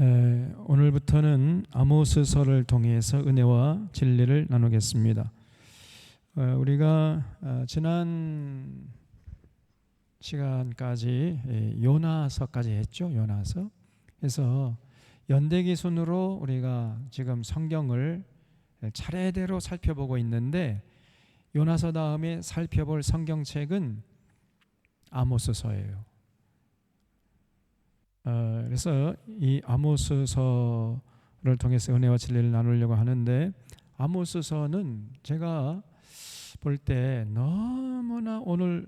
오늘부터는 아모스서를 통해서 은혜와 진리를 나누겠습니다. 우리가 지난 시간까지 요나서까지 했죠. 요나서. 그래서 연대기 순으로 우리가 지금 성경을 차례대로 살펴보고 있는데, 요나서 다음에 살펴볼 성경책은 아모스서예요. 그래서 이 아모스서를 통해서 은혜와 진리를 나누려고 하는데, 아모스서는 제가 볼 때 너무나 오늘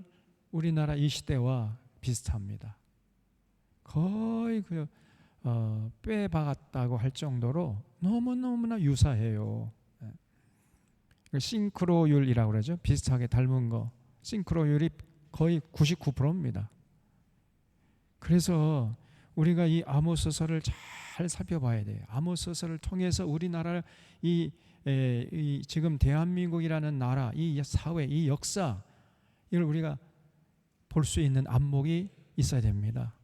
우리나라 이 시대와 비슷합니다. 거의 빼박았다고 할 정도로 너무너무나 유사해요. 싱크로율이라고 그러죠. 비슷하게 닮은 거. 싱크로율이 거의 99%입니다. 그래서 우리가 이 아모스서를 잘 살펴봐야 돼요. 아모스서를 통해서 우리나라 이 지금 대한민국이라는 나라, 이 사회, 이 역사, 이걸 우리가 볼 수 있는 안목이 있어야 됩니다.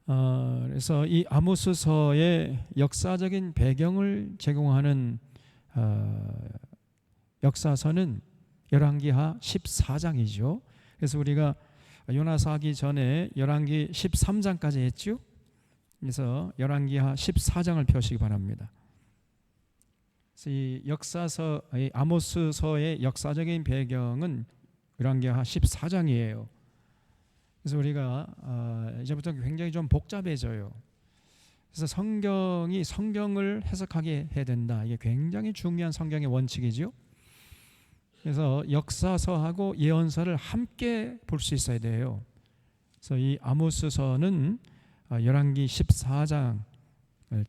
그래서 이 아모스서의 역사적인 배경을 제공하는 역사서는 열왕기하 14장이죠. 그래서 우리가 요나서 하기 전에 열왕기 13장까지 했죠. 그래서 열왕기하 14장을 펴시기 바랍니다. 그래서 이 역사서, 이 아모스서의 역사적인 배경은 열왕기하 14장이에요. 그래서 우리가 이제부터 굉장히 좀 복잡해져요. 그래서 성경을 해석하게 해야 된다. 이게 굉장히 중요한 성경의 원칙이죠. 그래서 역사서하고 예언서를 함께 볼 수 있어야 돼요. 그래서 이 아모스서는 열왕기 14장을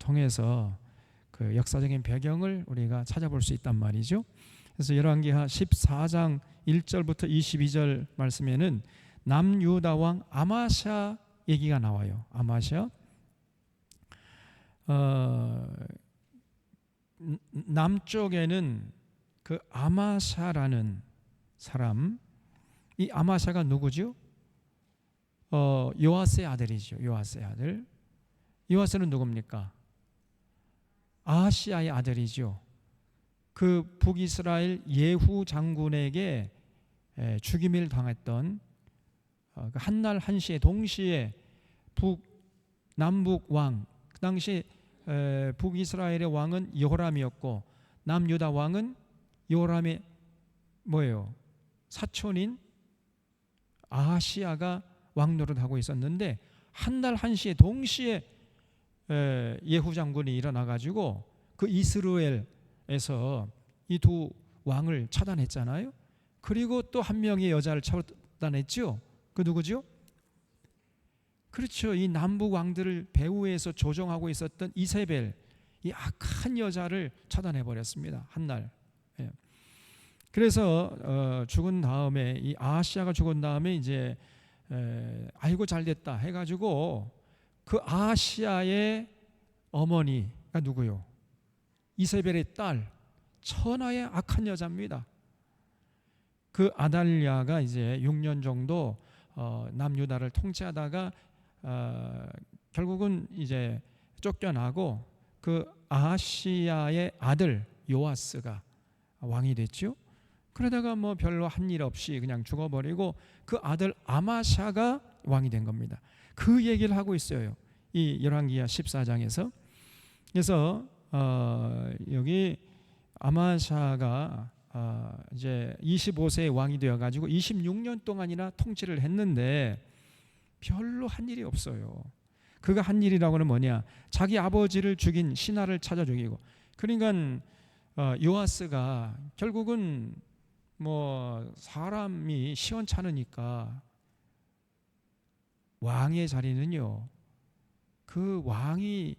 통해서 그 역사적인 배경을 우리가 찾아볼 수 있단 말이죠. 그래서 열왕기하 14장 1절부터 22절 말씀에는 남유다 왕 아마샤 얘기가 나와요. 아마샤. 남쪽에는 그 아마샤라는 사람, 이 아마샤가 누구죠? 요아스의 아들이죠. 요아스의 아들. 요아스는 누굽니까? 아하시아의 아들이죠. 그 북이스라엘 예후 장군에게 죽임을 당했던 한날 한시에 동시에 남북 왕, 그 당시 북이스라엘의 왕은 여호람이었고 남유다 왕은 여호람의 뭐예요? 사촌인 아하시아가 왕노릇하고 있었는데, 한날 한시에 동시에 예후 장군이 일어나가지고 그 이스라엘에서 이 두 왕을 차단했잖아요. 그리고 또 한 명의 여자를 차단했죠. 그 누구죠? 그렇죠. 이 남북 왕들을 배후에서 조종하고 있었던 이세벨, 이 악한 여자를 차단해 버렸습니다. 한날. 그래서 죽은 다음에, 이 아하시아가 죽은 다음에 이제 아이고 잘됐다 해가지고 그 아하시아의 어머니가 누구요? 이세벨의 딸, 천하의 악한 여자입니다. 그 아달랴가 이제 6년 정도 남유다를 통치하다가 결국은 이제 쫓겨나고 그 아하시아의 아들 요아스가 왕이 됐죠. 그러다가 뭐 별로 한 일 없이 그냥 죽어버리고 그 아들 아마샤가 왕이 된 겁니다. 그 얘기를 하고 있어요. 이 열왕기하 14장에서. 그래서 여기 아마샤가 이제 25세의 왕이 되어가지고 26년 동안이나 통치를 했는데 별로 한 일이 없어요. 그가 한 일이라고는 뭐냐? 자기 아버지를 죽인 신하를 찾아 죽이고. 그러니까 요아스가 결국은 뭐 사람이 시원찮으니까 왕의 자리는요, 그 왕이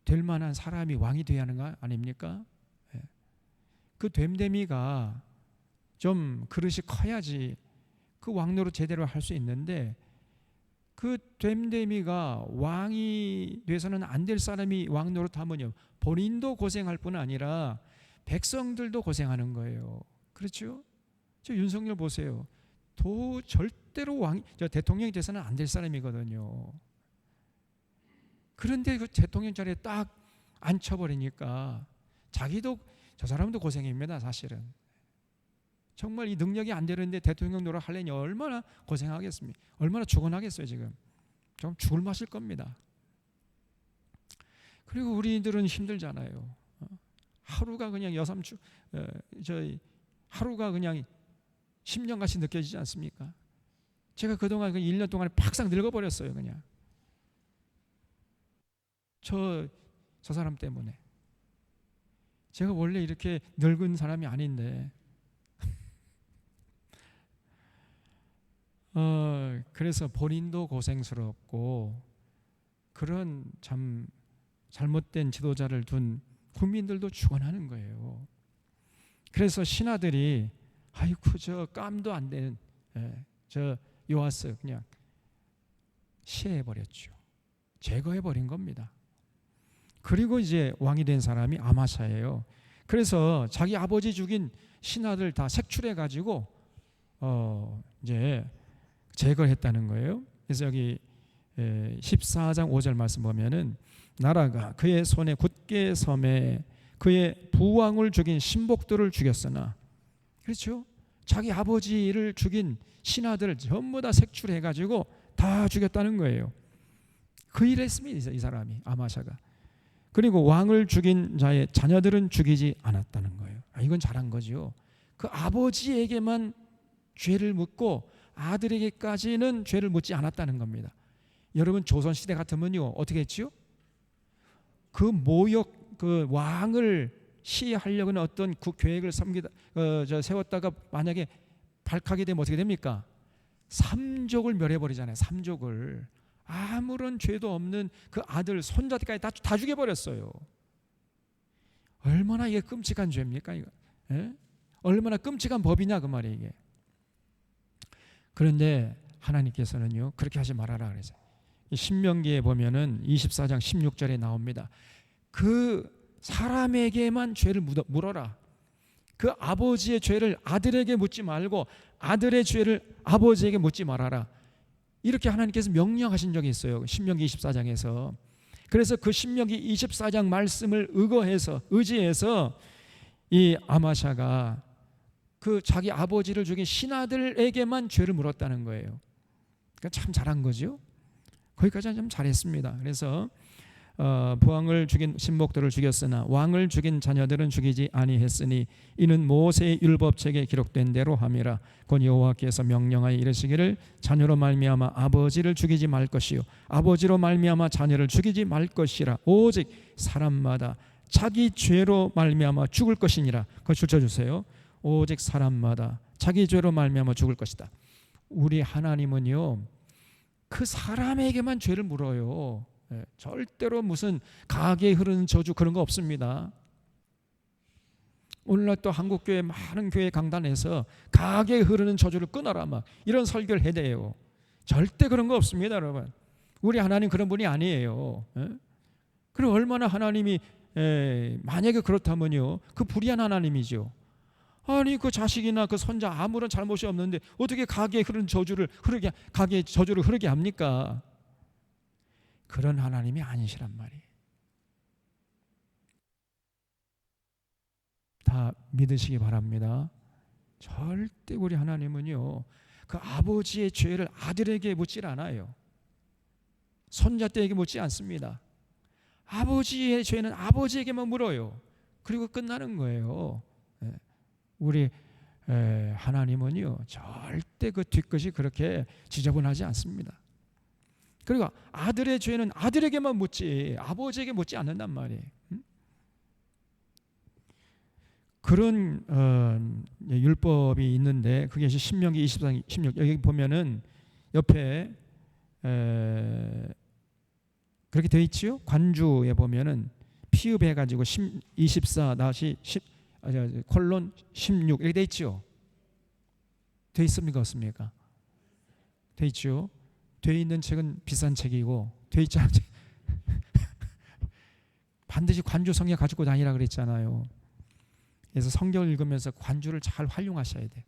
될 만한 사람이 왕이 되어야 하는 거 아닙니까? 그 됨됨이가 좀 그릇이 커야지 그 왕노릇 제대로 할 수 있는데, 그 됨됨이가 왕이 돼서는 안 될 사람이 왕노릇 하면요, 본인도 고생할 뿐 아니라 백성들도 고생하는 거예요. 그렇죠? 저 윤석열 보세요. 절대로 대통령이 돼서는 안 될 사람이거든요. 그런데 그 대통령 자리에 딱 앉혀버리니까 자기도, 저 사람도 고생입니다 사실은. 정말 이 능력이 안 되는데 대통령 노릇 하려니 얼마나 고생하겠습니까? 얼마나 죽어나겠어요. 지금 좀 죽을 맛일 겁니다. 그리고 우리들은 힘들잖아요. 하루가 그냥 여삼주, 하루가 그냥 10년같이 느껴지지 않습니까? 제가 그동안 1년 동안에 팍싹 늙어버렸어요. 그냥 저 사람 때문에. 제가 원래 이렇게 늙은 사람이 아닌데 그래서 본인도 고생스럽고, 그런 참 잘못된 지도자를 둔 국민들도 죽어나는 거예요. 그래서 신하들이 아이고 저 깜도 안 되는 저 요아스 그냥 시해버렸죠. 제거해버린 겁니다. 그리고 이제 왕이 된 사람이 아마샤예요. 그래서 자기 아버지 죽인 신하들 다 색출해가지고 이제 제거했다는 거예요. 그래서 여기 14장 5절 말씀 보면은 나라가 그의 손에 굳게 섬에 그의 부왕을 죽인 신복들을 죽였으나, 그렇죠? 자기 아버지를 죽인 신하들을 전부 다 색출해가지고 다 죽였다는 거예요. 그 일을 했습니다 이 사람이, 아마샤가. 그리고 왕을 죽인 자의 자녀들은 죽이지 않았다는 거예요. 이건 잘한 거죠. 그 아버지에게만 죄를 묻고 아들에게까지는 죄를 묻지 않았다는 겁니다. 여러분 조선시대 같으면요 어떻게 했지요? 그 모욕, 그 왕을 시해하려고 하는 어떤 그 계획을 세웠다가 만약에 발칵이 되면 어떻게 됩니까? 삼족을 멸해버리잖아요. 삼족을. 아무런 죄도 없는 그 아들, 손자들까지 다 죽여버렸어요. 얼마나 이게 끔찍한 죄입니까? 이거? 예? 얼마나 끔찍한 법이냐 그 말이에요 이게. 그런데 하나님께서는요 그렇게 하지 말아라 그래서 신명기에 보면은 24장 16절에 나옵니다. 그 사람에게만 죄를 물어라. 그 아버지의 죄를 아들에게 묻지 말고 아들의 죄를 아버지에게 묻지 말아라. 이렇게 하나님께서 명령하신 적이 있어요. 신명기 24장에서. 그래서 그 신명기 24장 말씀을 의지해서 이 아마샤가 그 자기 아버지를 죽인 신하들에게만 죄를 물었다는 거예요. 그러니까 참 잘한 거죠. 거기까지는 좀 잘했습니다. 그래서 부왕을 죽인 신복들을 죽였으나 왕을 죽인 자녀들은 죽이지 아니했으니 이는 모세의 율법책에 기록된 대로 함이라. 곧 여호와께서 명령하여 이르시기를 자녀로 말미암아 아버지를 죽이지 말 것이요 아버지로 말미암아 자녀를 죽이지 말 것이라. 오직 사람마다 자기 죄로 말미암아 죽을 것이니라. 그거 줄쳐주세요. 오직 사람마다 자기 죄로 말미암아 죽을 것이다. 우리 하나님은요 그 사람에게만 죄를 물어요. 절대로 무슨 가게에 흐르는 저주 그런 거 없습니다. 오늘날 또 한국교회 많은 교회 강단에서 가게에 흐르는 저주를 끊어라 막 이런 설교를 해대요. 절대 그런 거 없습니다 여러분. 우리 하나님 그런 분이 아니에요. 그럼 얼마나 하나님이 만약에 그렇다면요 그 불의한 하나님이죠. 아니 그 자식이나 그 손자 아무런 잘못이 없는데 어떻게 가게에 흐르는 저주를 흐르게 합니까? 그런 하나님이 아니시란 말이에요. 다 믿으시기 바랍니다. 절대 우리 하나님은요 그 아버지의 죄를 아들에게 묻질 않아요. 손자 때에게 묻지 않습니다. 아버지의 죄는 아버지에게만 물어요. 그리고 끝나는 거예요. 우리 하나님은요 절대 그 뒤끝이 그렇게 지저분하지 않습니다. 그리고 아들의 죄는 아들에게만 묻지 아버지에게 묻지 않는단 말이에요. 그런 율법이 있는데 그게 신명기 24장 16 여기 보면은 옆에 그렇게 되어 있지요. 관주에 보면은 피읍해가지고 24-16 이렇게 되어 있지요. 되어 있습니까 없습니까? 되어 있죠. 되어 있는 책은 비싼 책이고 되어 있지 않은 책 반드시 관주 성경 가지고 다니라 그랬잖아요. 그래서 성경을 읽으면서 관주를 잘 활용하셔야 돼요.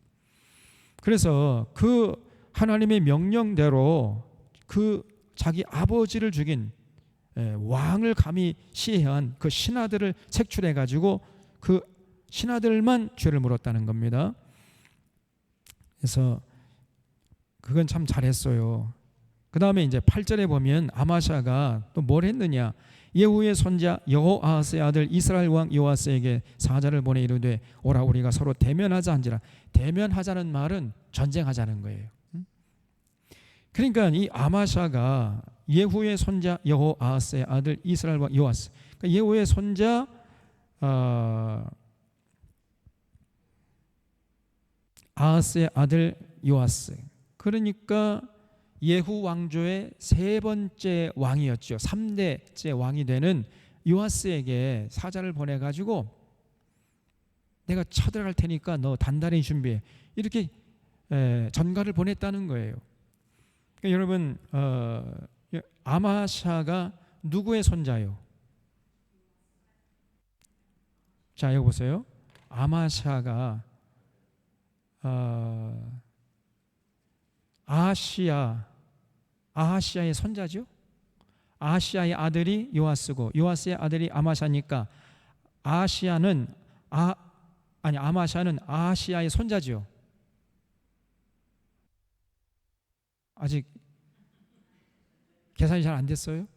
그래서 그 하나님의 명령대로 그 자기 아버지를 죽인 왕을 감히 시해한 그 신하들을 색출해 가지고 그 신하들만 죄를 물었다는 겁니다. 그래서 그건 참 잘했어요. 그 다음에 이제 8절에 보면 아마샤가 또 뭘 했느냐. 예후의 손자 여호아하스의 아들 이스라엘 왕 요아스에게 사자를 보내 이르되 오라 우리가 서로 대면하자 한지라. 대면하자는 말은 전쟁하자는 거예요. 그러니까 이 아마샤가 예후의 손자 여호아하스의 아들 이스라엘 왕 요아스, 그러니까 예후의 손자 아하스의 아들 요아스, 그러니까 예후 왕조의 세 번째 왕이었죠. 3대째 왕이 되는 요아스에게 사자를 보내가지고 내가 쳐들어갈 테니까 너 단단히 준비해, 이렇게 전가를 보냈다는 거예요. 그러니까 여러분 아마샤가 누구의 손자요? 자 여기 보세요. 아마샤가 아하시아의 손자죠. 아하시아의 아들이 요아스고 요아스의 아들이 아마샤니까 아마샤는 아하시아의 손자죠. 아직 계산이 잘 안 됐어요?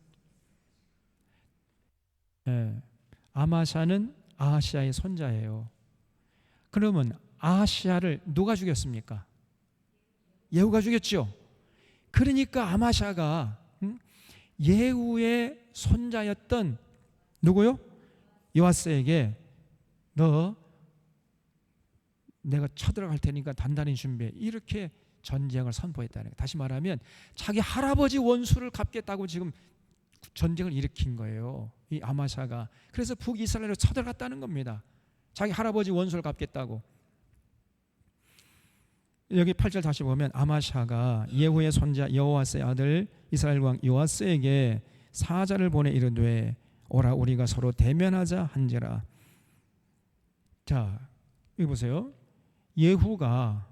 아마샤는 아하시아의 손자예요. 그러면 아하시아를 누가 죽였습니까? 예후가 죽였죠. 그러니까 아마샤가 예후의 손자였던 누구요? 요아스에게 너 내가 쳐들어갈 테니까 단단히 준비해, 이렇게 전쟁을 선포했다는 거예요. 다시 말하면 자기 할아버지 원수를 갚겠다고 지금 전쟁을 일으킨 거예요, 이 아마샤가. 그래서 북이스라엘로 쳐들어갔다는 겁니다. 자기 할아버지 원수를 갚겠다고. 여기 8절 다시 보면 아마샤가 예후의 손자 여호아스의 아들 이스라엘 왕 요아스에게 사자를 보내 이르되 오라 우리가 서로 대면하자 한지라. 자 여기 보세요. 예후가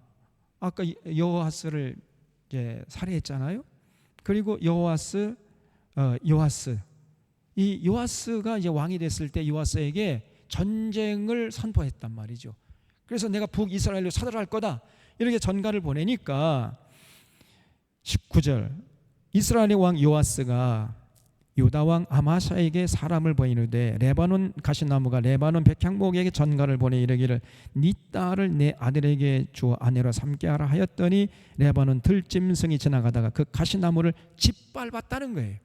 아까 여호아스를 이제 살해했잖아요. 그리고 요아스, 이 요아스가 이제 왕이 됐을 때 요아스에게 전쟁을 선포했단 말이죠. 그래서 내가 북이스라엘로 쳐들어갈 거다, 이렇게 전가를 보내니까 19절 이스라엘의 왕 요아스가 유다 왕 아마샤에게 사람을 보이는데 레바논 가시나무가 레바논 백향목에게 전가를 보내 이르기를 네 딸을 내 아들에게 주어 아내로 삼게 하라 하였더니 레바논 들짐승이 지나가다가 그 가시나무를 짓밟았다는 거예요.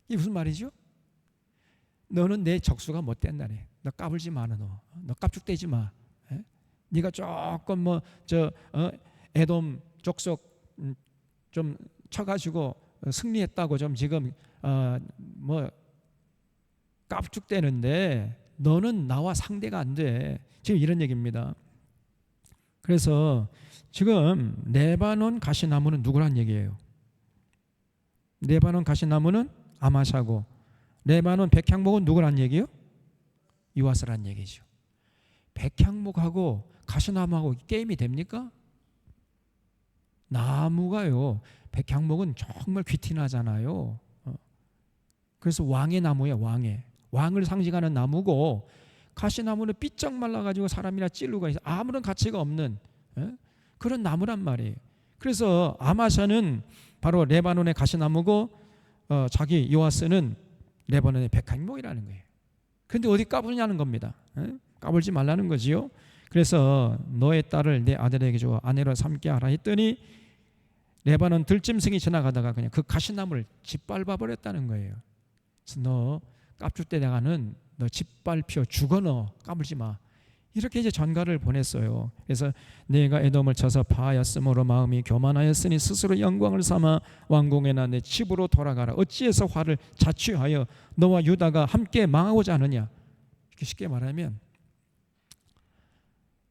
이게 무슨 말이죠? 너는 내 적수가 못 된다네. 너 까불지 마. 너 깝죽대지 마. 네가 조금 에돔 족속 좀 쳐가지고 승리했다고 좀 지금 깝죽대는데 너는 나와 상대가 안 돼. 지금 이런 얘기입니다. 그래서 지금 레바논 가시나무는 누구란 얘기예요? 레바논 가시나무는 아마샤고 레바논 백향목은 누구란 얘기예요? 요아스란 얘기죠. 백향목하고 가시나무하고 게임이 됩니까? 나무가요, 백향목은 정말 귀티나잖아요. 그래서 왕의 나무예요. 왕을 상징하는 나무고 가시나무는 삐쩍 말라가지고 사람이나 찔르고 있어 아무런 가치가 없는 그런 나무란 말이에요. 그래서 아마샤는 바로 레바논의 가시나무고 자기 요아스는 레바논의 백향목이라는 거예요. 그런데 어디 까부냐는 겁니다. 까불지 말라는 거지요. 그래서 너의 딸을 내 아들에게 줘 아내로 삼게 하라 했더니 레바논 들짐승이 지나가다가 그냥 그 가시나무를 짓밟아 버렸다는 거예요. 그래서 너 깝죽대다가는 너 짓밟혀 죽어, 너 까불지 마, 이렇게 이제 전가를 보냈어요. 그래서 내가 에돔을 쳐서 파하였으므로 마음이 교만하였으니 스스로 영광을 삼아 왕궁에나 내 집으로 돌아가라. 어찌해서 화를 자취하여 너와 유다가 함께 망하고자 하느냐. 이렇게 쉽게 말하면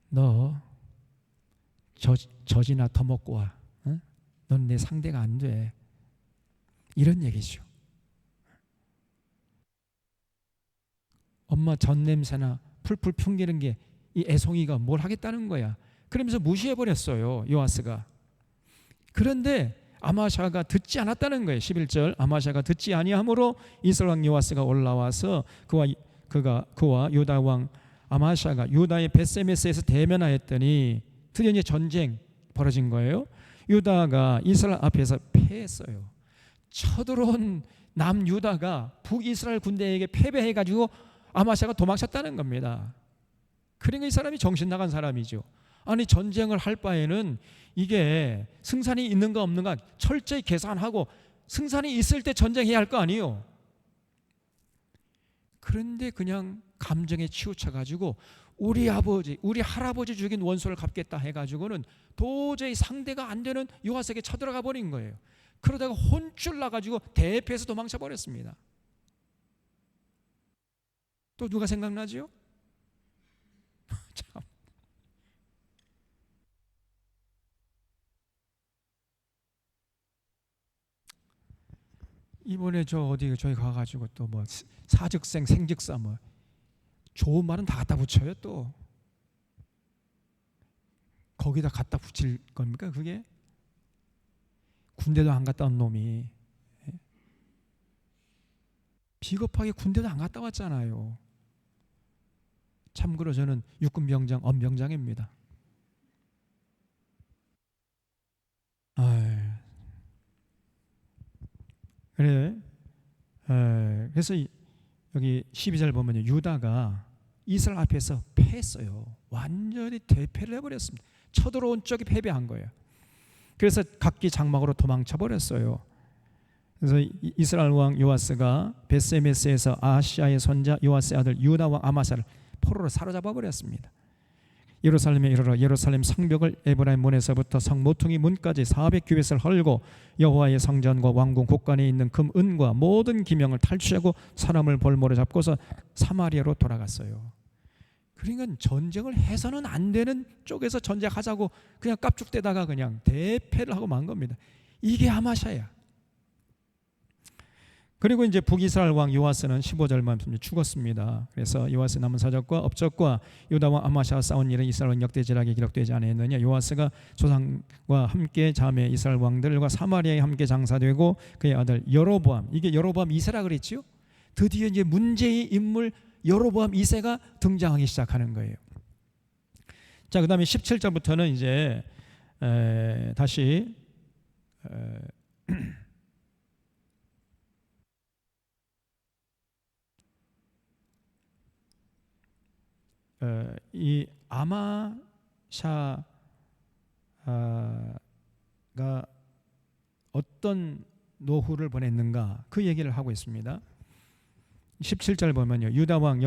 너 젖이나 더 먹고 와. 넌 내 상대가 안 돼. 이런 얘기죠. 엄마 젖 냄새나 풀풀 풍기는 게 이 애송이가 뭘 하겠다는 거야. 그러면서 무시해버렸어요, 요아스가. 그런데 아마샤가 듣지 않았다는 거예요. 11절 아마샤가 듣지 아니함으로 이스라엘 왕 요아스가 올라와서 그와 유다 왕 아마샤가 유다의 벳세메스에서 대면하였더니 드디어 이제 전쟁 벌어진 거예요. 유다가 이스라엘 앞에서 패했어요. 쳐들어온 남유다가 북이스라엘 군대에게 패배해가지고 아마샤가 도망쳤다는 겁니다. 그러니까 이 사람이 정신 나간 사람이죠. 아니 전쟁을 할 바에는 이게 승산이 있는가 없는가 철저히 계산하고 승산이 있을 때 전쟁해야 할 거 아니에요. 그런데 그냥 감정에 치우쳐가지고 우리 아버지, 우리 할아버지 죽인 원수를 갚겠다 해가지고는 도저히 상대가 안 되는 요아스에게 쳐들어가 버린 거예요. 그러다가 혼쭐 나가지고 대패해서 도망쳐 버렸습니다. 또 누가 생각나지요? 참. 이번에 저희 가가지고 또 뭐 사즉생 생즉사 뭐 좋은 말은 다 갖다 붙여요. 또 거기다 갖다 붙일 겁니까? 그게 군대도 안 갔다 온 놈이 비겁하게 군대도 안 갔다 왔잖아요. 참고로 저는 육군병장 엄병장입니다. 그래. 그래서 여기 12절 보면요, 유다가 이스라엘 앞에서 패했어요. 완전히 대패를 해버렸습니다. 쳐들어온 쪽이 패배한 거예요. 그래서 각기 장막으로 도망쳐 버렸어요. 그래서 이스라엘 왕 요아스가 벳세메스에서 아하시아의 손자 요아스의 아들 유다 왕 아마샤를 포로로 사로잡아 버렸습니다. 예루살렘에 이르러 예루살렘 성벽을 에브라임 문에서부터 성 모퉁이 문까지 400규빗을 헐고 여호와의 성전과 왕궁 곳간에 있는 금 은과 모든 기명을 탈취하고 사람을 볼모로 잡고서 사마리아로 돌아갔어요. 그러니까 전쟁을 해서는 안 되는 쪽에서 전쟁하자고 그냥 깝죽대다가 그냥 대패를 하고 만 겁니다. 이게 아마샤야. 그리고 이제 북이스라엘 왕 요아스는 15절만 죽었습니다. 그래서 요아스 남은 사적과 업적과 유다 왕 아마샤와 싸운 일은 이스라엘 역대지락에 기록되지 않았느냐. 요아스가 조상과 함께 자매 이스라엘 왕들과 사마리아에 함께 장사되고 그의 아들 여로보암, 이게 여로보암 2세라 그랬죠. 드디어 이제 문제의 인물 여로보암 2세가 등장하기 시작하는 거예요. 자, 그다음에 17절부터는 이제 다시 이 아마샤가 어떤 노후를 보냈는가 그 얘기를 하고 있습니다. 17절 보면요, 유다 왕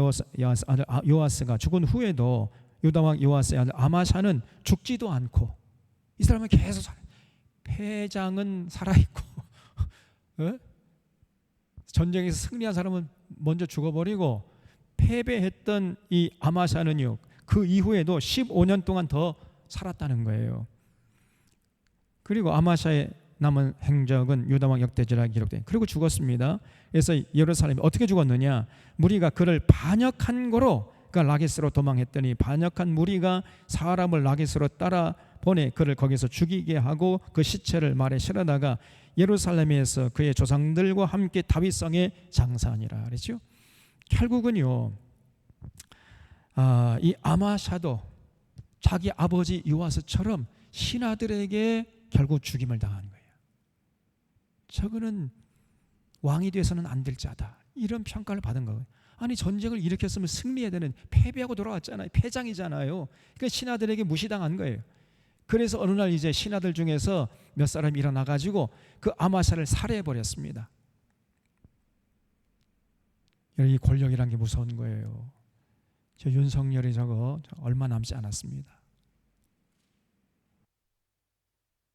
요아스가 죽은 후에도 유다 왕 요아스의 아들 아마샤는 죽지도 않고 이 사람은 계속 패장은 살아있고 전쟁에서 승리한 사람은 먼저 죽어버리고 패배했던 이 아마샤는요 그 이후에도 15년 동안 더 살았다는 거예요. 그리고 아마샤의 남은 행적은 유다왕 역대지락에 기록된. 그리고 죽었습니다. 그래서 예루살렘이 어떻게 죽었느냐? 무리가 그를 반역한 거로 그가 라게스로 도망했더니 반역한 무리가 사람을 라게스로 따라 보내 그를 거기서 죽이게 하고 그 시체를 말에 실어다가 예루살렘에서 그의 조상들과 함께 다윗성에 장사하니라 그랬죠. 결국은요, 이 아마샤도 자기 아버지 요아스처럼 신하들에게 결국 죽임을 당한 거예요. 저거는 왕이 돼서는 안 될 자다, 이런 평가를 받은 거예요. 아니 전쟁을 일으켰으면 승리해야 되는, 패배하고 돌아왔잖아요. 패장이잖아요. 그러니까 신하들에게 무시당한 거예요. 그래서 어느 날 이제 신하들 중에서 몇 사람이 일어나가지고 그 아마샤를 살해해버렸습니다. 이 권력이란 게 무서운 거예요. 저 윤석열이 저거 얼마 남지 않았습니다.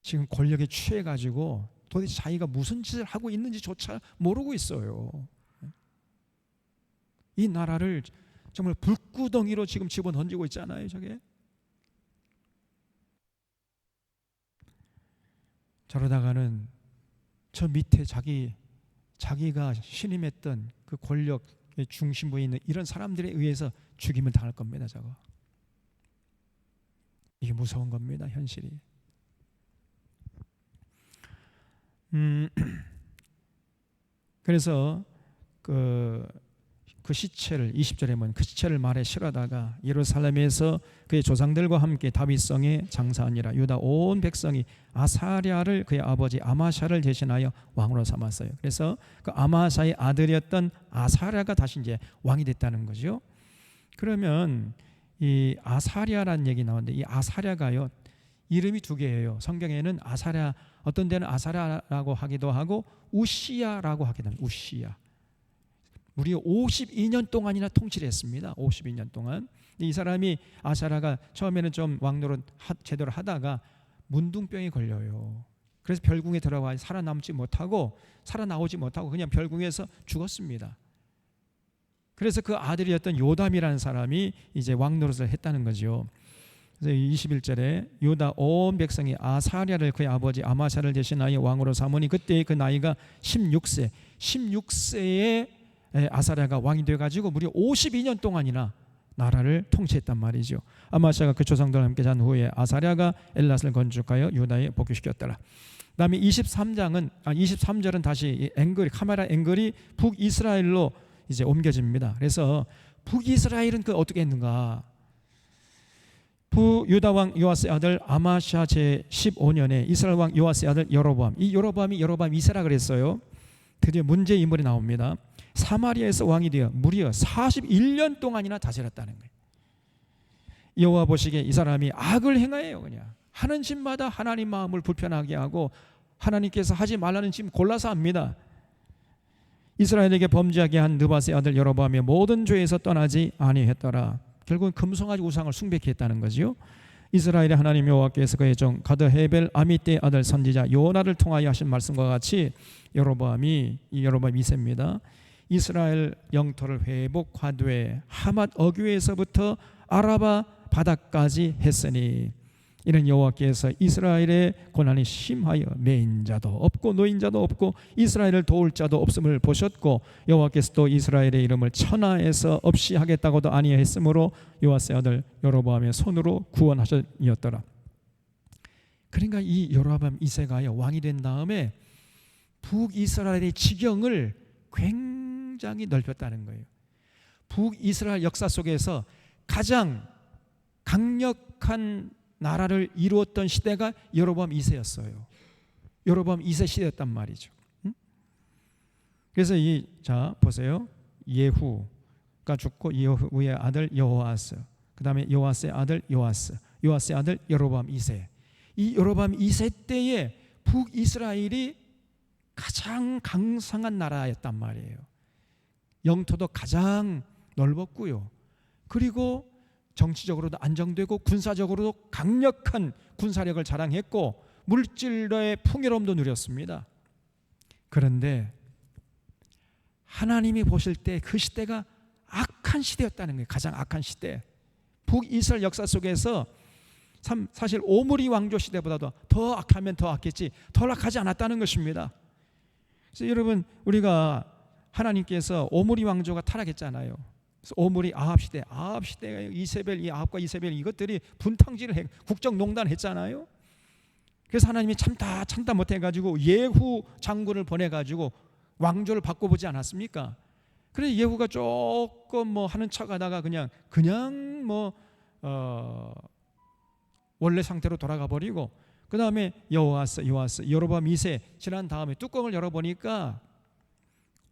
지금 권력에 취해가지고 도대체 자기가 무슨 짓을 하고 있는지조차 모르고 있어요. 이 나라를 정말 불구덩이로 지금 집어던지고 있잖아요. 저게. 저러다가는 저 밑에 자기가 신임했던 그 권력의 중심부에 있는 이런 사람들에 의해서 죽임을 당할 겁니다. 저거. 이게 무서운 겁니다. 현실이. 음, 그래서 그 시체를 20절에 보면 그 시체를 말에 실어다가 예루살렘에서 그의 조상들과 함께 다윗성에 장사하니라. 유다 온 백성이 아사랴를 그의 아버지 아마샤를 대신하여 왕으로 삼았어요. 그래서 그 아마샤의 아들이었던 아사랴가 다시 이제 왕이 됐다는 거죠. 그러면 이 아사랴라는 얘기 나오는데 이 아사랴가요 이름이 두 개예요. 성경에는 아사랴, 어떤 데는 아사랴라고 하기도 하고 우시야라고 하기도 합니다. 우시야. 무려 52년 동안이나 통치를 했습니다. 52년 동안. 이 사람이 아사랴가 처음에는 좀 왕노릇 제대로 하다가 문둥병이 걸려요. 그래서 별궁에 들어가 살아나오지 못하고 그냥 별궁에서 죽었습니다. 그래서 그 아들이었던 요담이라는 사람이 이제 왕노릇을 했다는 거죠. 그래서 21절에 유다 온 백성이 아사랴를 그의 아버지 아마샤를 대신하여 왕으로 삼으니 그때의 그 나이가 16세에 아사랴가 왕이 돼가지고 무려 52년 동안이나 나라를 통치했단 말이죠. 아마샤가 그 조상들과 함께 잔 후에 아사랴가 엘랏을 건축하여 유다에 복귀시켰더라. 그다음에 23절은 다시 카메라 앵글이 북이스라엘로 이제 옮겨집니다. 그래서 북이스라엘은 그 어떻게 했는가? 유다 왕 요아스의 아들 아마샤 제 15년에 이스라엘 왕 요아스의 아들 여로보암, 이 여로보암이 여로보암 2세라 그랬어요. 드디어 문제 인물이 나옵니다. 사마리아에서 왕이 되어 무려 41년 동안이나 다스렸다는 거예요. 여호와 보시기에 이 사람이 악을 행하여요. 그냥 하는 짓마다 하나님 마음을 불편하게 하고 하나님께서 하지 말라는 짓 골라서 합니다. 이스라엘에게 범죄하게 한 느밧의 아들 여로보암의 모든 죄에서 떠나지 아니했더라. 결국은 금송아지 우상을 숭배케 했다는 거죠. 이스라엘의 하나님 여호와께서 그의 종 가드 헤벨 아미떼의 아들 선지자 요나를 통하여 하신 말씀과 같이 여로보암 2세입니다. 이스라엘 영토를 회복하되 하맛 어귀에서부터 아라바 바다까지 했으니 이는 여호와께서 이스라엘의 고난이 심하여 매인자도 없고 노인자도 없고 이스라엘을 도울 자도 없음을 보셨고 여호와께서 또 이스라엘의 이름을 천하에서 없이 하겠다고도 아니했으므로 요아스의 아들 여로보암의 손으로 구원하셨니었더라. 그러니까 이 여로보암 2세가요 왕이 된 다음에 북이스라엘의 지경을 굉장히 넓혔다는 거예요. 북이스라엘 역사 속에서 가장 강력한 나라를 이루었던 시대가 여로보암 2세였어요. 여로보암 2세 시대였단 말이죠. 그래서 보세요. 예후가 죽고 예후의 아들 여호아스, 그 다음에 여호아스의 아들 요아스의 아들 여로보암 2세. 이 여로보암 2세 때에 북이스라엘이 가장 강성한 나라였단 말이에요. 영토도 가장 넓었고요. 그리고 정치적으로도 안정되고 군사적으로도 강력한 군사력을 자랑했고 물질로의 풍요로움도 누렸습니다. 그런데 하나님이 보실 때 그 시대가 악한 시대였다는 거예요. 가장 악한 시대. 북이스라엘 역사 속에서 사실 오므리 왕조 시대보다도 더 악하면 더 악했지 덜 악하지 않았다는 것입니다. 그래서 여러분 우리가 하나님께서 오므리 왕조가 타락했잖아요. 그래서 오므리 아합 시대가 이세벨, 아합과 이세벨 이것들이 분탕질을 국정농단 했잖아요. 그래서 하나님이 참다 못해가지고 예후 장군을 보내가지고 왕조를 바꿔보지 않았습니까? 그래서 예후가 조금 하는 척하다가 그냥 원래 상태로 돌아가 버리고 그 다음에 요아스 여로보암 2세 지난 다음에 뚜껑을 열어보니까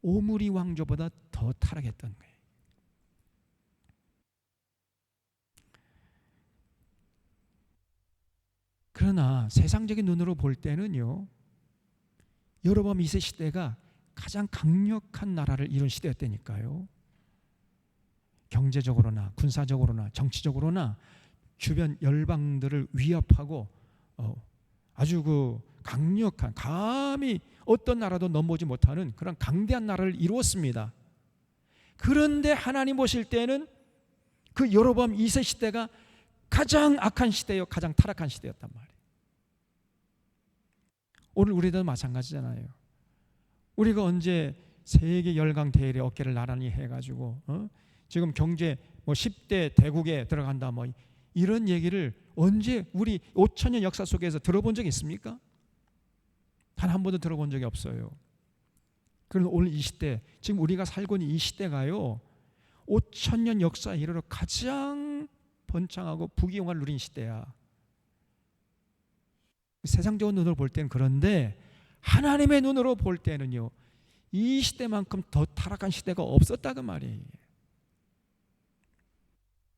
오므리 왕조보다 더 타락했던 거예요. 그러나 세상적인 눈으로 볼 때는요 여로보암 2세 시대가 가장 강력한 나라를 이룬 시대였다니까요. 경제적으로나 군사적으로나 정치적으로나 주변 열방들을 위협하고 아주 강력한 감히 어떤 나라도 넘보지 못하는 그런 강대한 나라를 이루었습니다. 그런데 하나님 보실 때는 그 여로보암 2세 시대가 가장 악한 시대요 가장 타락한 시대였단 말이에요. 오늘 우리도 마찬가지잖아요. 우리가 언제 세계 열강 대열에 어깨를 나란히 해가지고 지금 경제 10대 대국에 들어간다 이런 얘기를 언제 우리 5천년 역사 속에서 들어본 적 있습니까? 단 한 번도 들어본 적이 없어요. 그런데 오늘 이 시대, 지금 우리가 살고 있는 이 시대가요, 5,000년 역사에 이르러 가장 번창하고 부귀영화를 누린 시대야. 세상적인 눈으로 볼 때는 그런데 하나님의 눈으로 볼 때는요, 이 시대만큼 더 타락한 시대가 없었다고 말이에요.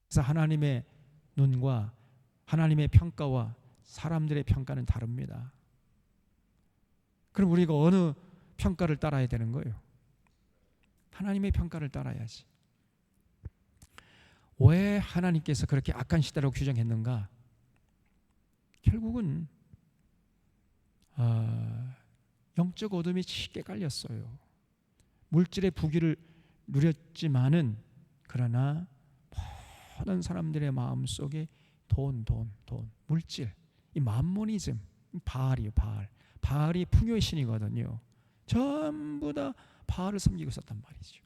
그래서 하나님의 눈과 하나님의 평가와 사람들의 평가는 다릅니다. 그럼 우리가 어느 평가를 따라야 되는 거예요? 하나님의 평가를 따라야지. 왜 하나님께서 그렇게 악한 시대라고 규정했는가? 결국은 영적 어둠이 쉽게 깔렸어요. 물질의 부귀를 누렸지만은 그러나 모든 사람들의 마음속에 돈, 물질, 이 만모니즘, 바알이에요. 바알이 풍요의 신이거든요. 전부 다 바알을 섬기고 있었단 말이죠.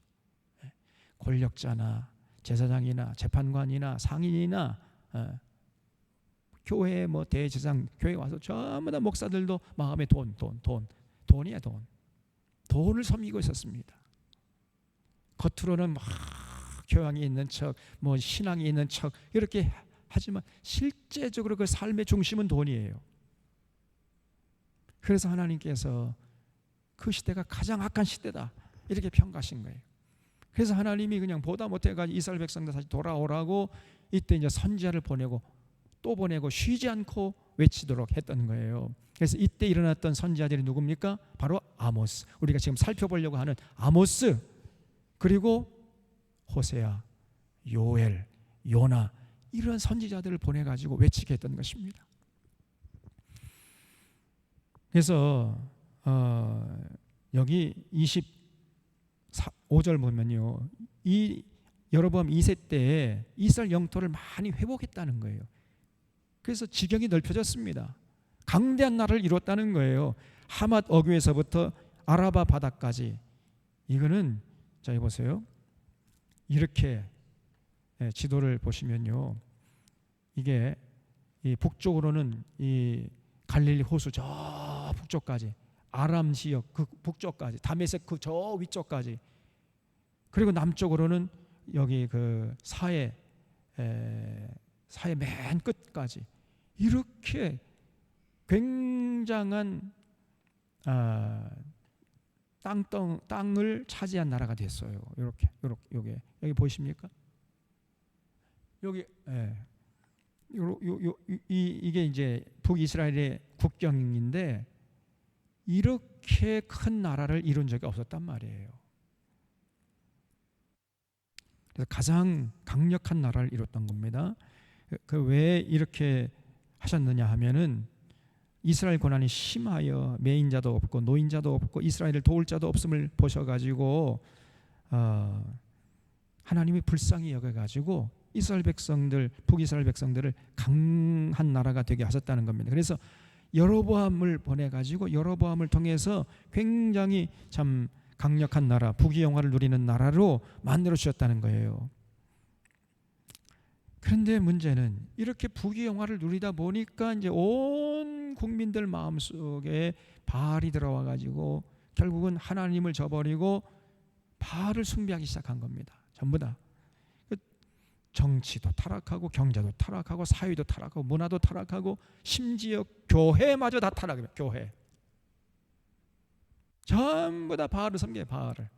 권력자나 제사장이나 재판관이나 상인이나 교회 대제사장 교회 와서 전부 다 목사들도 마음에 돈이야. 돈을 섬기고 있었습니다. 겉으로는 막 교양이 있는 척, 신앙이 있는 척 이렇게 하지만 실제적으로 그 삶의 중심은 돈이에요. 그래서 하나님께서 그 시대가 가장 악한 시대다 이렇게 평가하신 거예요. 그래서 하나님이 그냥 보다 못해가지고 이스라엘 백성들 다시 돌아오라고 이때 이제 선지자를 보내고 또 보내고 쉬지 않고 외치도록 했던 거예요. 그래서 이때 일어났던 선지자들이 누굽니까? 바로 아모스, 우리가 지금 살펴보려고 하는 아모스, 그리고 호세아, 요엘, 요나, 이런 선지자들을 보내가지고 외치게 했던 것입니다. 그래서 여기 25절 보면요, 이 여로보암 2세 때에 이스라엘 영토를 많이 회복했다는 거예요. 그래서 지경이 넓혀졌습니다. 강대한 나라를 이뤘다는 거예요. 하맛 어귀에서부터 아라바 바다까지. 이거는 자 보세요. 이렇게 지도를 보시면요, 이게 이 북쪽으로는 이 갈릴리 호수 저 북쪽까지, 아람 지역 그 북쪽까지, 다메섹 그 저 위쪽까지, 그리고 남쪽으로는 여기 그 사해 맨 끝까지, 이렇게 굉장한 땅을 차지한 나라가 됐어요. 이렇게 여기 보이십니까? 여기 이게 이제 북이스라엘의 국경인데 이렇게 큰 나라를 이룬 적이 없었단 말이에요. 그래서 가장 강력한 나라를 이뤘던 겁니다. 그 왜 이렇게 하셨느냐 하면은 이스라엘 고난이 심하여 매인자도 없고 노인자도 없고 이스라엘을 도울 자도 없음을 보셔가지고 하나님이 불쌍히 여겨가지고 이스라엘 백성들, 북이스라엘 백성들을 강한 나라가 되게 하셨다는 겁니다. 그래서 여로보암을 보내가지고 여로보암을 통해서 굉장히 참 강력한 나라, 부귀영화를 누리는 나라로 만들어 주셨다는 거예요. 그런데 문제는 이렇게 부귀영화를 누리다 보니까 이제 온 국민들 마음속에 바알이 들어와 가지고 결국은 하나님을 저버리고 바알을 숭배하기 시작한 겁니다. 전부 다. 정치도 타락하고 경제도 타락하고 사회도 타락하고 문화도 타락하고 심지어 교회마저 다 타락해요. 교회 전부 다 바알을 섬겨요. 바알을.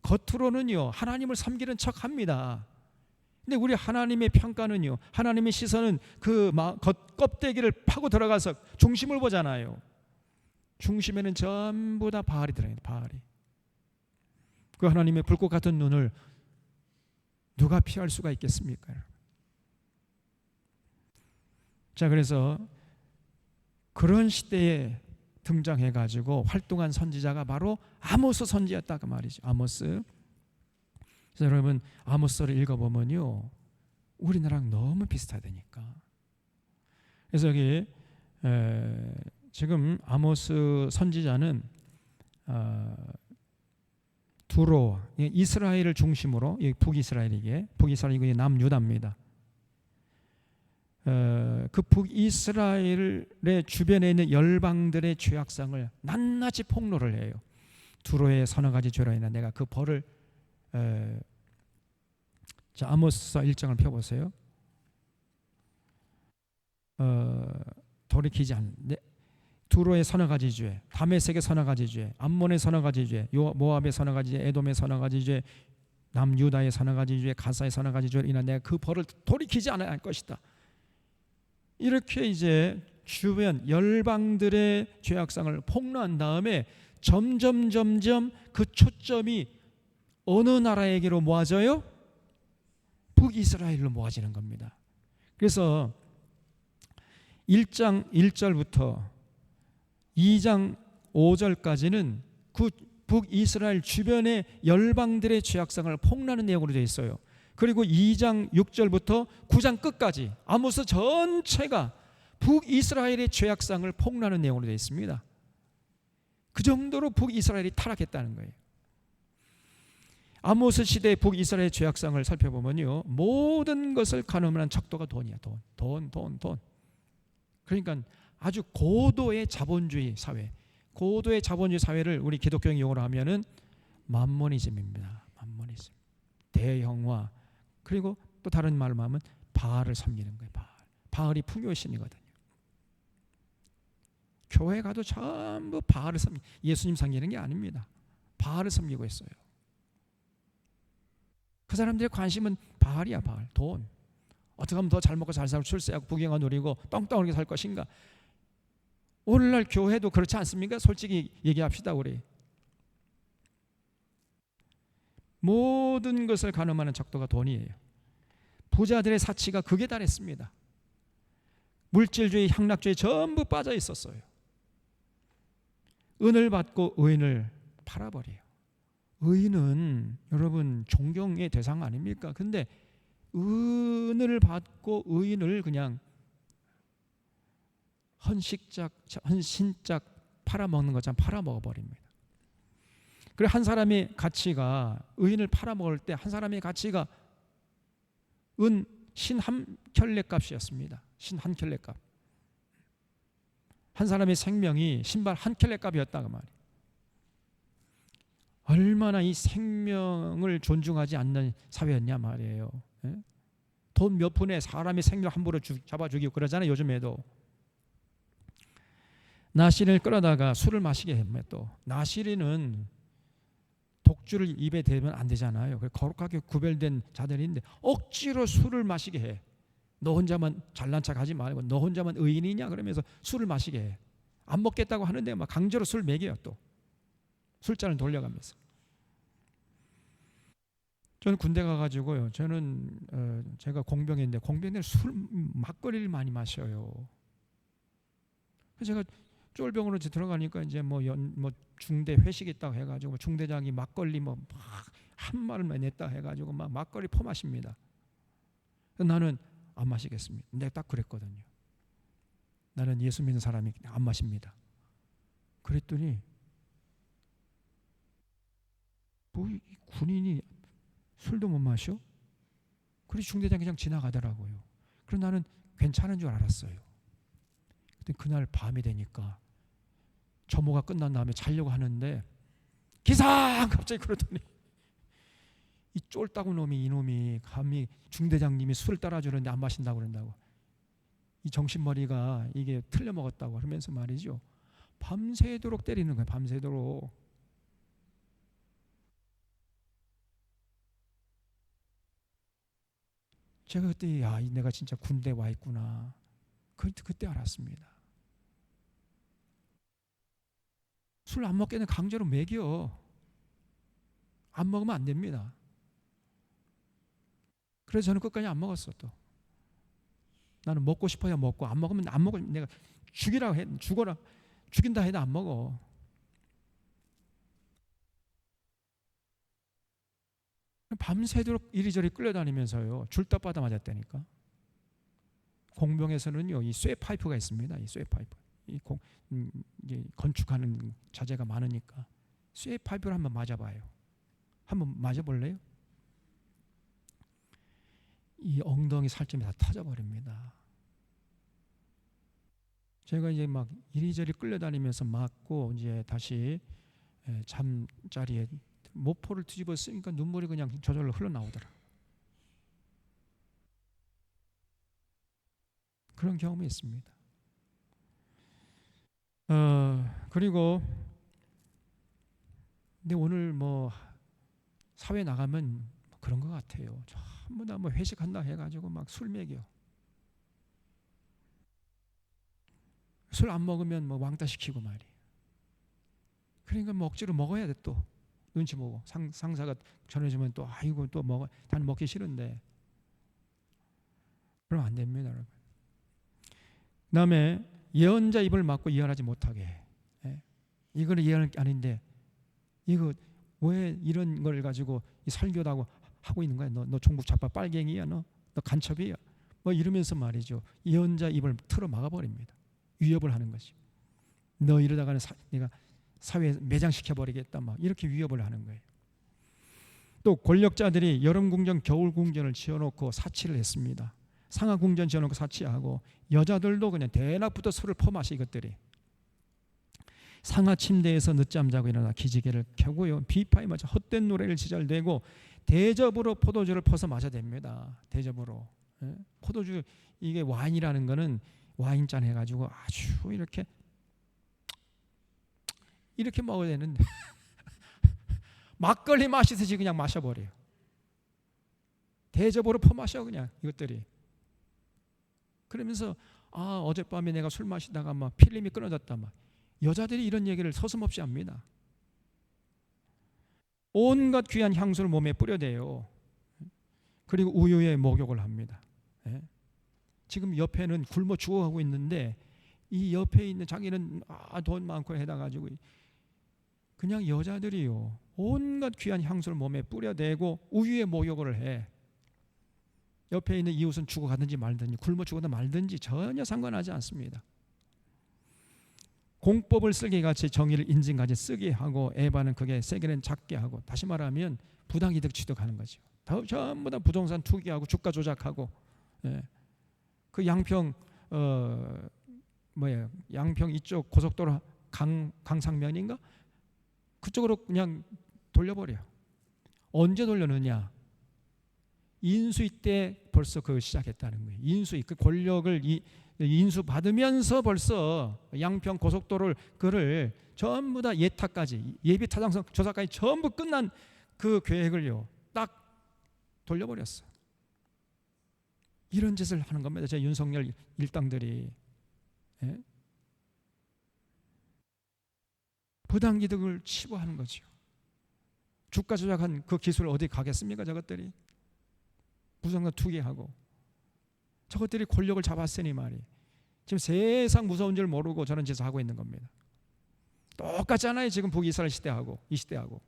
겉으로는요 하나님을 섬기는 척합니다. 근데 우리 하나님의 평가는요, 하나님의 시선은 그 껍데기를 파고 들어가서 중심을 보잖아요. 중심에는 전부 다 바알이 들어있는, 바알이. 그 하나님의 불꽃 같은 눈을 누가 피할 수가 있겠습니까? 자, 그래서 그런 시대에 등장해가지고 활동한 선지자가 바로 아모스 선지였다 그 말이죠. 아모스. 그래서 여러분 아모스를 읽어보면요 우리나라랑 너무 비슷하다니까. 그래서 여기 지금 아모스 선지자는 두로, 이스라엘을 중심으로, 북이스라엘이게, 북이스라엘이 남유다입니다. 그 북이스라엘의 주변에 있는 열방들의 죄악상을 낱낱이 폭로를 해요. 두로의 서너 가지 죄로 인해 내가 그 벌을 자, 아모스서 1장을 펴보세요. 돌이키지 않는 두로의 서너 가지 죄, 다메섹의 서너 가지 죄, 암몬의 서너 가지 죄, 모압의 서너 가지 죄, 에돔의 서너 가지 죄, 남유다의 서너 가지 죄, 가사의 서너 가지 죄로 인해 내가 그 벌을 돌이키지 않을 것이다. 이렇게 이제 주변 열방들의 죄악상을 폭로한 다음에 점점 그 초점이 어느 나라에게로 모아져요? 북이스라엘로 모아지는 겁니다. 그래서 1장 1절부터 2장 5절까지는 그 북이스라엘 주변의 열방들의 죄악상을 폭로하는 내용으로 되어 있어요. 그리고 2장 6절부터 9장 끝까지 아모스 전체가 북이스라엘의 죄악상을 폭로하는 내용으로 되어 있습니다. 그 정도로 북이스라엘이 타락했다는 거예요. 아모스 시대의 북이스라엘의 죄악상을 살펴보면요, 모든 것을 가늠한 척도가 돈이야. 돈. 그러니까 아주 고도의 자본주의 사회, 고도의 자본주의 사회를 우리 기독교적 용어로 하면은 만모니즘입니다. 만모니즘, 대형화. 그리고 또 다른 말로 하면 바알을 섬기는 거예요. 바알이 풍요의 신이거든요. 교회 가도 전부 바알을 섬기는, 예수님 섬기는 게 아닙니다. 바알을 섬기고 있어요. 그 사람들의 관심은 바알이야. 바알, 돈. 어떻게 하면 더 잘 먹고 잘 살고 출세하고 부귀영화 누리고 떵떵하게 살 것인가. 오늘날 교회도 그렇지 않습니까? 솔직히 얘기합시다. 우리 모든 것을 가늠하는 척도가 돈이에요. 부자들의 사치가 극에 달했습니다. 물질주의, 향락주의 전부 빠져 있었어요. 은을 받고 의인을 팔아버려요. 의인은 여러분 존경의 대상 아닙니까? 근데 은을 받고 의인을 그냥 헌신짝 팔아먹는 것처럼 팔아먹어버립니다. 그리고 한 사람의 가치가, 의인을 팔아먹을 때 한 사람의 가치가 은 신 한 켤레 값이었습니다. 신 한 켤레 값. 한 사람의 생명이 신발 한 켤레 값이었다고 말이에요. 얼마나 이 생명을 존중하지 않는 사회였냐 말이에요. 돈 몇 푼에 사람의 생명 함부로 잡아 죽이고 그러잖아요. 요즘에도 나시린을 끌어다가 술을 마시게 하면, 또 나시린은 독주를 입에 대면 안 되잖아요. 거룩하게 구별된 자들인데 억지로 술을 마시게 해. 너 혼자만 잘난 척 하지 말고 너 혼자만 의인이냐 그러면서 술을 마시게 해. 안 먹겠다고 하는데 막 강제로 술 먹여요. 또 술잔을 돌려가면서. 저는 군대 가가지고요, 저는 제가 공병인데 공병들 술 막걸리를 많이 마셔요. 그래서 제가 쫄병으로 들어가니까 이제 뭐 중대 회식 있다고 해가지고 중대장이 막걸리 뭐 막 한 말을 냈다 해가지고 막 막걸리 퍼마십니다. 나는 안 마시겠습니다. 내가 딱 그랬거든요. 나는 예수 믿는 사람이 안 마십니다. 그랬더니 뭐 군인이 술도 못 마셔? 그래서 중대장이 그냥 지나가더라고요. 그래서 나는 괜찮은 줄 알았어요. 근데 그날 밤이 되니까 점호가 끝난 다음에 자려고 하는데 기상! 갑자기 그러더니 이 쫄따구 놈이, 이놈이 감히 중대장님이 술을 따라주는데 안 마신다고 그런다고, 이 정신머리가 이게 틀려 먹었다고 하면서 말이죠, 밤새도록 때리는 거예요. 밤새도록. 제가 그때 야, 내가 진짜 군대 와 있구나. 그때 알았습니다. 술 안 먹게는 강제로 먹여. 안 먹으면 안 됩니다. 그래서 저는 끝까지 안 먹었어. 또 나는 먹고 싶어야 먹고, 안 먹으면 안 먹어. 내가 죽이라고 해, 죽어라, 죽인다 해도 안 먹어. 밤새도록 이리저리 끌려다니면서요, 줄따 받아 맞았다니까. 공병에서는요, 이 쇠파이프가 있습니다. 이 쇠파이프, 이게 건축하는 자재가 많으니까 쇠파이프를 한번 맞아봐요. 한번 맞아볼래요? 이 엉덩이 살점이 다 터져버립니다. 제가 이제 막 이리저리 끌려다니면서 맞고 이제 다시 잠자리에 모포를 뒤집어 쓰니까 눈물이 그냥 저절로 흘러나오더라. 그런 경험이 있습니다. 그리고 근데 오늘 뭐 사회 나가면 그런 것 같아요. 전부 다 뭐 회식한다 해가지고 막 술 먹여. 술 안 먹으면 뭐 왕따 시키고 말이에요. 그러니까 뭐 억지로 먹어야 돼 또. 눈치 보고 상사가 전해주면 또 아이고 또 먹어. 나는 먹기 싫은데. 그러면 안 됩니다, 여러분. 그다음에 예언자 입을 막고 예언하지 못하게. 이거는 예언 아닌데 이거 왜 이런 걸 가지고 설교도 하고 있는 거야? 너 종북 좌파 빨갱이야, 너 간첩이야. 뭐 이러면서 말이죠. 예언자 입을 틀어 막아버립니다. 위협을 하는 거죠. 너 이러다가는 내가 사회에 매장시켜 버리겠다, 막 이렇게 위협을 하는 거예요. 또 권력자들이 여름 궁전, 겨울 궁전을 지어놓고 사치를 했습니다. 상하 궁전 지어놓고 사치하고 여자들도 그냥 대낮부터 술을 퍼마시 이것들이. 상하 침대에서 늦잠 자고 일어나 기지개를 켜고요. 비파에 맞춰 헛된 노래를 지잘대고 대접으로 포도주를 퍼서 마셔댑니다. 대접으로. 포도주 이게 와인이라는 거는 와인잔 해가지고 아주 이렇게 먹어야 되는데 막걸리 마시듯이 그냥 마셔버려요. 대접으로 퍼마셔 그냥 이것들이. 그러면서 어젯밤에 내가 술 마시다가 막 필름이 끊어졌다 막. 여자들이 이런 얘기를 서슴없이 합니다. 온갖 귀한 향수를 몸에 뿌려대요. 그리고 우유에 목욕을 합니다. 지금 옆에는 굶어 죽어가고 있는데 이 옆에 있는 자기는 돈 많고 해다가지고 그냥 여자들이요 온갖 귀한 향수를 몸에 뿌려대고 우유에 목욕을 해. 옆에 있는 이웃은 죽어가든지 말든지 굶어 죽어도 말든지 전혀 상관하지 않습니다. 공법을 쓰게 같이 정의를 인증까지 쓰게 하고 에바는 그게 세게는 작게 하고, 다시 말하면 부당이득 취득하는 거죠. 전부 다 부동산 투기하고 주가 조작하고. 그 양평 양평 이쪽 고속도로 강상면인가 그쪽으로 그냥 돌려버려. 언제 돌려느냐? 인수위 때 벌써 그걸 시작했다는 거예요. 인수위 그 권력을 인수 받으면서 벌써 양평 고속도로를 그를 전부 다 예타까지 예비 타당성 조사까지 전부 끝난 그 계획을요 딱 돌려버렸어. 이런 짓을 하는 겁니다. 제 윤석열 일당들이. 부당이득을 치부하는 거죠. 주가 조작한 그 기술 어디 가겠습니까? 저것들이 부정과 투기하고 저것들이 권력을 잡았으니 말이 지금 세상 무서운 줄 모르고 저런 짓을 하고 있는 겁니다. 똑같잖아요. 지금 북이스라엘 시대하고 이 시대하고.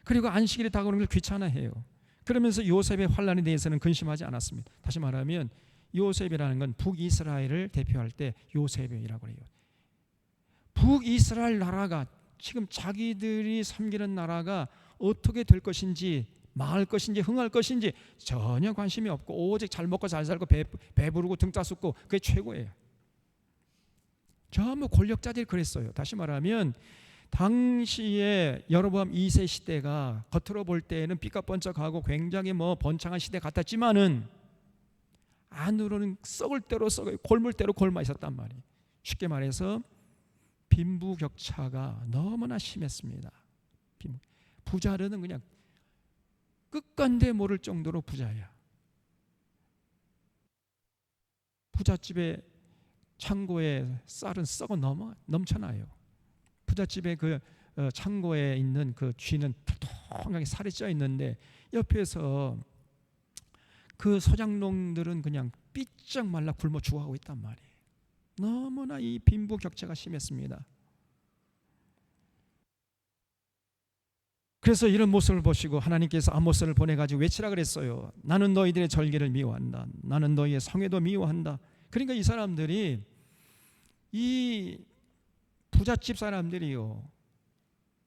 그리고 안식일이 다가오는 걸 귀찮아해요. 그러면서 요셉의 환란에 대해서는 근심하지 않았습니다. 다시 말하면 요셉이라는 건 북이스라엘을 대표할 때 요셉이라고 해요. 북이스라엘 나라가 지금 자기들이 섬기는 나라가 어떻게 될 것인지, 망할 것인지 흥할 것인지 전혀 관심이 없고 오직 잘 먹고 잘 살고 배부르고 등 따숩고 그게 최고예요. 전부 권력자들이 그랬어요. 다시 말하면 당시에 여로보암 2세 시대가 겉으로 볼 때는 삐까뻔쩍하고 굉장히 번창한 시대 같았지만은 안으로는 썩을 대로 썩어요. 골물 대로 골마 있었단 말이에요. 쉽게 말해서 빈부격차가 너무나 심했습니다. 부자들은 그냥 끝간데 모를 정도로 부자야. 부잣집에 창고에 쌀은 썩어 넘쳐나요. 부잣집에 그 창고에 있는 그 쥐는 통통하게 살이 쪄 있는데 옆에서 그 소장농들은 그냥 삐쩍 말라 굶어 죽어가고 있단 말이에요. 너무나 이 빈부격차가 심했습니다. 그래서 이런 모습을 보시고 하나님께서 아모스를 보내가지고 외치라 그랬어요. 나는 너희들의 절개를 미워한다. 나는 너희의 성회도 미워한다. 그러니까 이 사람들이 이 부잣집 사람들이요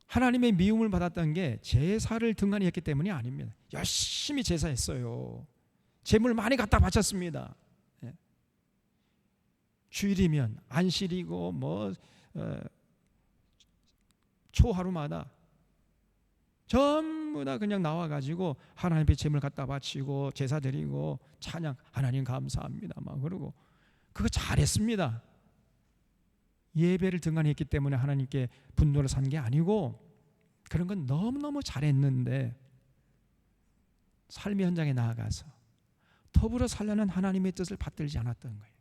하나님의 미움을 받았던 게 제사를 등한히 했기 때문이 아닙니다. 열심히 제사했어요. 재물 많이 갖다 바쳤습니다. 주일이면 안식이고 초하루마다 전부 다 그냥 나와가지고 하나님 앞에 제물 갖다 바치고 제사 드리고 찬양, 하나님 감사합니다 막 그러고, 그거 잘했습니다. 예배를 등한했기 때문에 하나님께 분노를 산 게 아니고, 그런 건 너무너무 잘했는데 삶의 현장에 나아가서 더불어 살려는 하나님의 뜻을 받들지 않았던 거예요.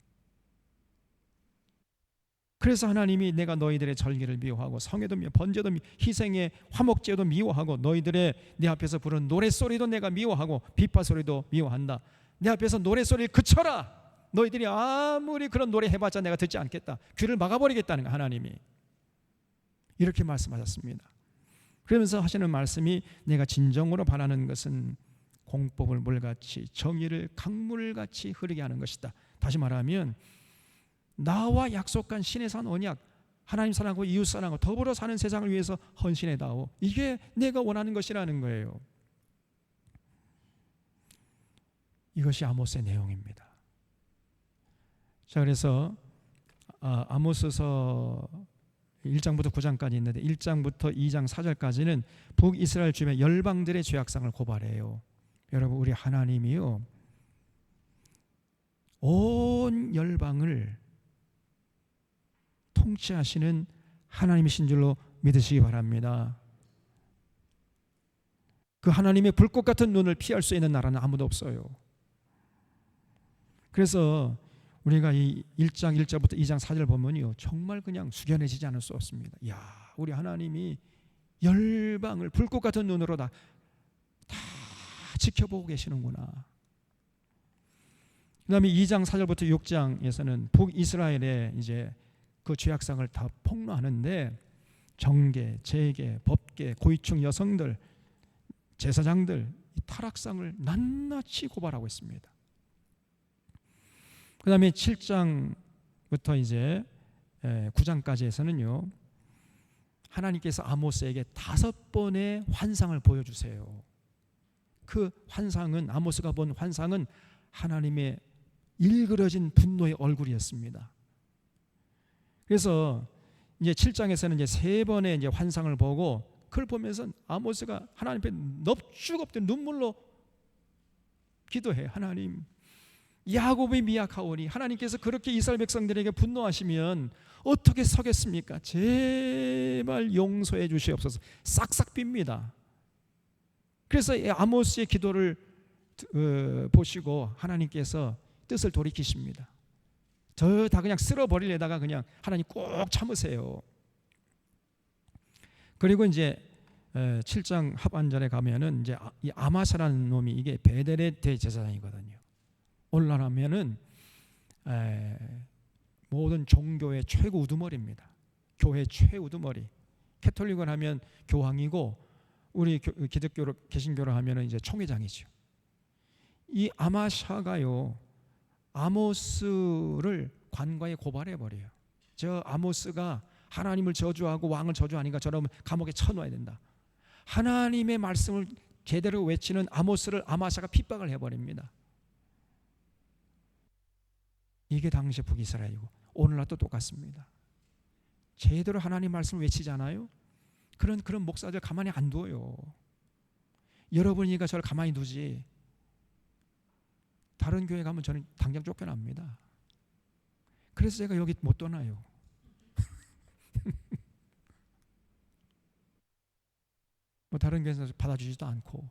그래서 하나님이 내가 너희들의 절기를 미워하고 성회도 번제도 희생의 화목제도 미워하고 너희들의 내 앞에서 부르는 노랫소리도 내가 미워하고 비파소리도 미워한다. 내 앞에서 노랫소리를 그쳐라. 너희들이 아무리 그런 노래 해봤자 내가 듣지 않겠다. 귀를 막아버리겠다는 거, 하나님이 이렇게 말씀하셨습니다. 그러면서 하시는 말씀이, 내가 진정으로 바라는 것은 공법을 물같이 정의를 강물같이 흐르게 하는 것이다. 다시 말하면 나와 약속한 신의 산 언약, 하나님 사랑하고 이웃 사랑하고 더불어 사는 세상을 위해서 헌신해다오. 이게 내가 원하는 것이라는 거예요. 이것이 아모스의 내용입니다. 자, 그래서 아모스서 1장부터 9장까지 있는데 1장부터 2장 4절까지는 북이스라엘 주변 열방들의 죄악상을 고발해요. 여러분, 우리 하나님이요, 온 열방을 통치하시는 하나님이신 줄로 믿으시기 바랍니다. 그 하나님의 불꽃 같은 눈을 피할 수 있는 나라는 아무도 없어요. 그래서 우리가 이 1장 1절부터 2장 4절 보면요, 정말 그냥 숙연해지지 않을 수 없습니다. 이야, 우리 하나님이 열방을 불꽃 같은 눈으로 다 지켜보고 계시는구나. 그 다음에 2장 4절부터 6장에서는 북이스라엘의 이제 그 죄악상을 다 폭로하는데, 정계, 재계, 법계, 고위층 여성들, 제사장들, 이 타락상을 낱낱이 고발하고 있습니다. 그 다음에 7장부터 이제 9장까지에서는요, 하나님께서 아모스에게 5번의 환상을 보여주세요. 그 환상은, 아모스가 본 환상은 하나님의 일그러진 분노의 얼굴이었습니다. 그래서 이제 7장에서는 이제 3번의 이제 환상을 보고, 그걸 보면서 아모스가 하나님 앞에 넙죽 눈물로 기도해. 하나님, 야곱이 미약하오니 하나님께서 그렇게 이스라엘 백성들에게 분노하시면 어떻게 서겠습니까? 제발 용서해 주시옵소서. 싹싹 빕니다. 그래서 아모스의 기도를 보시고 하나님께서 뜻을 돌이키십니다. 저 다 그냥 쓸어버리려다가 그냥 하나님 꼭 참으세요. 그리고 이제 7장 하반절에 가면은 이제 이 아마사라는 놈이, 이게 베델의 대제사장이거든요. 오늘날하면은 모든 종교의 최고 우두머리입니다. 교회 최우두머리. 캐톨릭을 하면 교황이고, 우리 기독교로 개신교로 하면은 이제 총회장이죠. 이 아마샤가요, 아모스를 관과에 고발해 버려요. 저 아모스가 하나님을 저주하고 왕을 저주하니까 저러면 감옥에 쳐넣어야 된다. 하나님의 말씀을 제대로 외치는 아모스를 아마샤가 핍박을 해버립니다. 이게 당시 북이스라엘이고, 오늘날도 똑같습니다. 제대로 하나님 말씀을 외치잖아요. 그런 목사들 가만히 안 둬요. 여러분이니까 저를 가만히 두지, 다른 교회 가면 저는 당장 쫓겨납니다. 그래서 제가 여기 못 떠나요. 뭐 다른 교회에서 받아주지도 않고.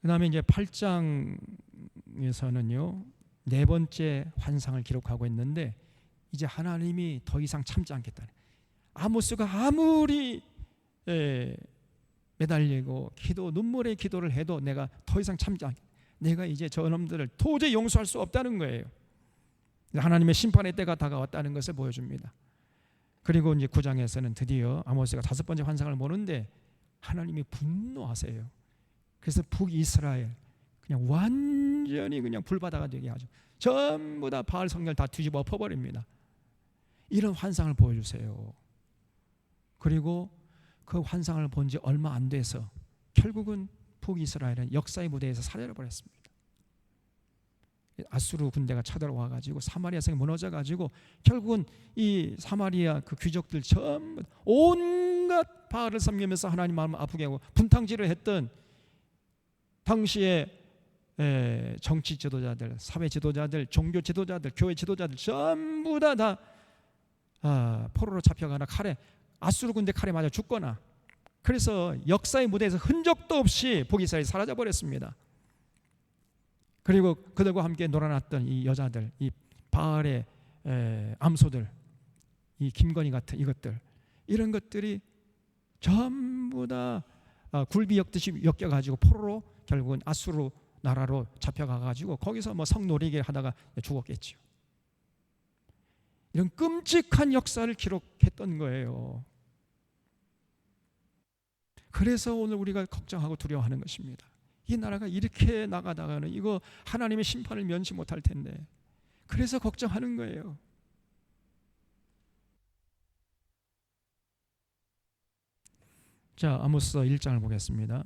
그 다음에 이제 8장에서는요, 4번째 환상을 기록하고 있는데, 이제 하나님이 더 이상 참지 않겠다. 아모스가 아무리 매달리고 눈물의 기도를 해도 내가 더 이상 참지 않겠다. 내가 이제 저놈들을 도저히 용서할 수 없다는 거예요. 하나님의 심판의 때가 다가왔다는 것을 보여줍니다. 그리고 이제 9장에서는 드디어 아모스가 5번째 환상을 보는데 하나님이 분노하세요. 그래서 북이스라엘 그냥 완전히 그냥 불바다가 되게 하죠. 전부 다 바알 성전을 다 뒤집어 엎어버립니다. 이런 환상을 보여주세요. 그리고 그 환상을 본 지 얼마 안 돼서 결국은 북이스라엘은 역사의 무대에서 사라져 버렸습니다. 아수르 군대가 쳐들어와 가지고 사마리아 성이 무너져 가지고 결국은 이 사마리아 그 귀족들 전부 온갖 바알을 섬기면서 하나님 마음을 아프게 하고 분탕질을 했던 당시에 정치 지도자들, 사회 지도자들, 종교 지도자들, 교회 지도자들 전부 다 포로로 잡혀가나 칼에 아수르 군대 칼에 맞아 죽거나, 그래서 역사의 무대에서 흔적도 없이 북이스라엘이 사라져 버렸습니다. 그리고 그들과 함께 놀아났던 이 여자들, 이 바알의 암소들, 이 김건희 같은 이것들, 이런 것들이 전부 다 굴비 엮듯이 엮여가지고 포로로 결국은 아수르 나라로 잡혀가가지고 거기서 뭐 성노리게 하다가 죽었겠죠. 이런 끔찍한 역사를 기록했던 거예요. 그래서 오늘 우리가 걱정하고 두려워하는 것입니다. 이 나라가 이렇게 나가다가는 이거 하나님의 심판을 면치 못할 텐데, 그래서 걱정하는 거예요. 자, 아모스서 1장을 보겠습니다.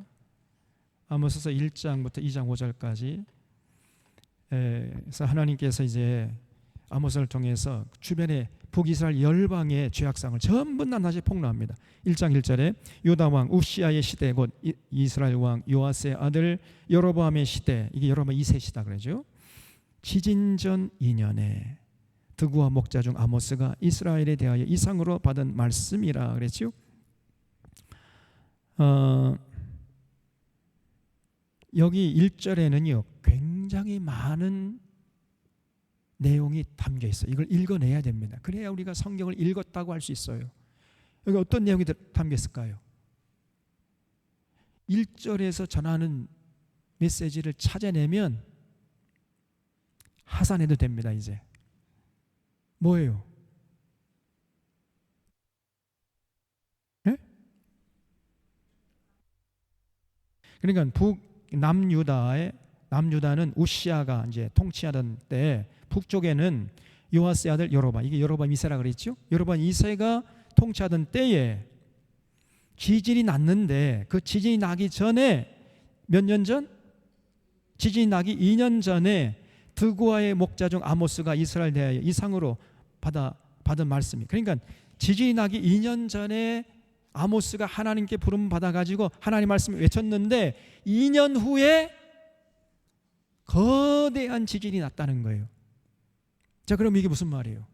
아모스서 1장부터 2장 5절까지. 그래서 하나님께서 이제 아모스를 통해서 주변에 북이스라엘 열방의 죄악상을 전부 낱낱이 폭로합니다. 1장 1절에 유다 왕 우시아의 시대, 곧 이스라엘 왕 요아스의 아들 여로보암의 시대, 이게 여로보암 2세시다 그러죠. 지진전 2년에 드구와 목자 중 아모스가 이스라엘에 대하여 이상으로 받은 말씀이라 그랬죠. 여기 1절에는요 굉장히 많은 내용이 담겨 있어요. 이걸 읽어내야 됩니다. 그래야 우리가 성경을 읽었다고 할 수 있어요. 여기 어떤 내용이 담겨 있을까요? 1절에서 전하는 메시지를 찾아내면 하산해도 됩니다. 이제 뭐예요? 네? 그러니까 남유다는 우시아가 이제 통치하던 때 북쪽에는 요아스의 아들 여로보암, 이게 여로보암 2세라 그랬죠. 여로보암 2세가 통치하던 때에 지진이 났는데, 그 지진이 나기 전에 몇 년 전? 지진이 나기 2년 전에 드구아의 목자 중 아모스가 이스라엘 대하여 이상으로 받은 말씀이, 그러니까 지진이 나기 2년 전에 아모스가 하나님께 부름 받아가지고 하나님 말씀을 외쳤는데 2년 후에 거대한 지진이 났다는 거예요. 자, 그럼 이게 무슨 말이에요?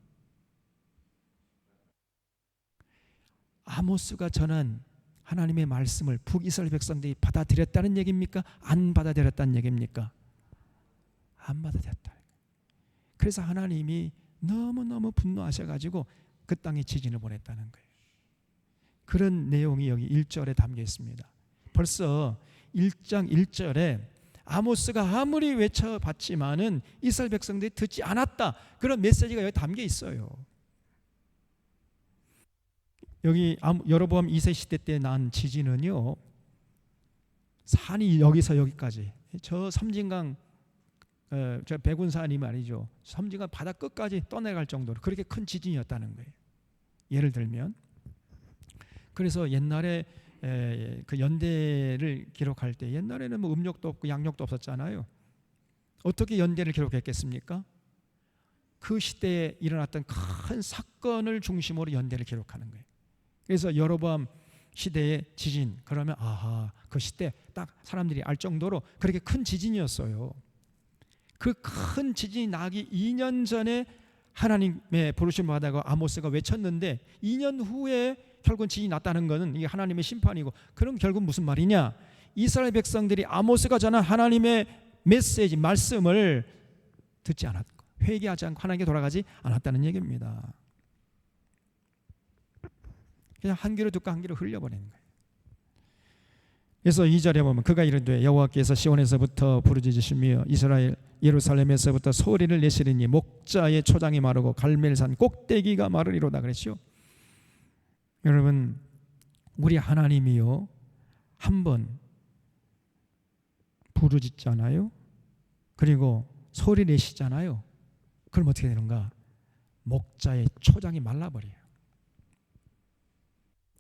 아모스가 전한 하나님의 말씀을 북이스라엘 백성들이 받아들였다는 얘기입니까? 안 받아들였다는 얘기입니까? 안 받아들였다. 그래서 하나님이 너무너무 분노하셔가지고 그 땅에 지진을 보냈다는 거예요. 그런 내용이 여기 1절에 담겨 있습니다. 벌써 1장 1절에 아모스가 아무리 외쳐봤지만은 이스라엘 백성들이 듣지 않았다, 그런 메시지가 여기 담겨 있어요. 여기 여로보암 2세 시대 때 난 지진은요, 산이 여기서 여기까지, 저 섬진강, 저 백운산이 말이죠, 섬진강 바다 끝까지 떠내려갈 정도로 그렇게 큰 지진이었다는 거예요. 예를 들면, 그래서 옛날에 그 연대를 기록할 때, 옛날에는 뭐 음력도 없고 양력도 없었잖아요. 어떻게 연대를 기록했겠습니까? 그 시대에 일어났던 큰 사건을 중심으로 연대를 기록하는 거예요. 그래서 여로보암 시대의 지진, 그러면 아하, 그 시대 딱 사람들이 알 정도로 그렇게 큰 지진이었어요. 그 큰 지진이 나기 2년 전에 하나님의 부르심을 받아가 아모스가 외쳤는데 2년 후에 결국 지진이 났다는 것은 이게 하나님의 심판이고, 그럼 결국 무슨 말이냐? 이스라엘 백성들이 아모스가 전한 하나님의 메시지, 말씀을 듣지 않았고 회개하지 않고 하나님께 돌아가지 않았다는 얘기입니다. 그냥 한 귀로 듣고 한 귀로 흘려버리는 거예요. 그래서 2절에 보면 그가 이르되 여호와께서 시온에서부터 부르짖으시며 이스라엘 예루살렘에서부터 소리를 내시리니 목자의 초장이 마르고 갈멜산 꼭대기가 마르리로다 그랬죠. 여러분, 우리 하나님이요 한번 부르짖잖아요. 그리고 소리 내시잖아요. 그럼 어떻게 되는가? 목자의 초장이 말라버려요.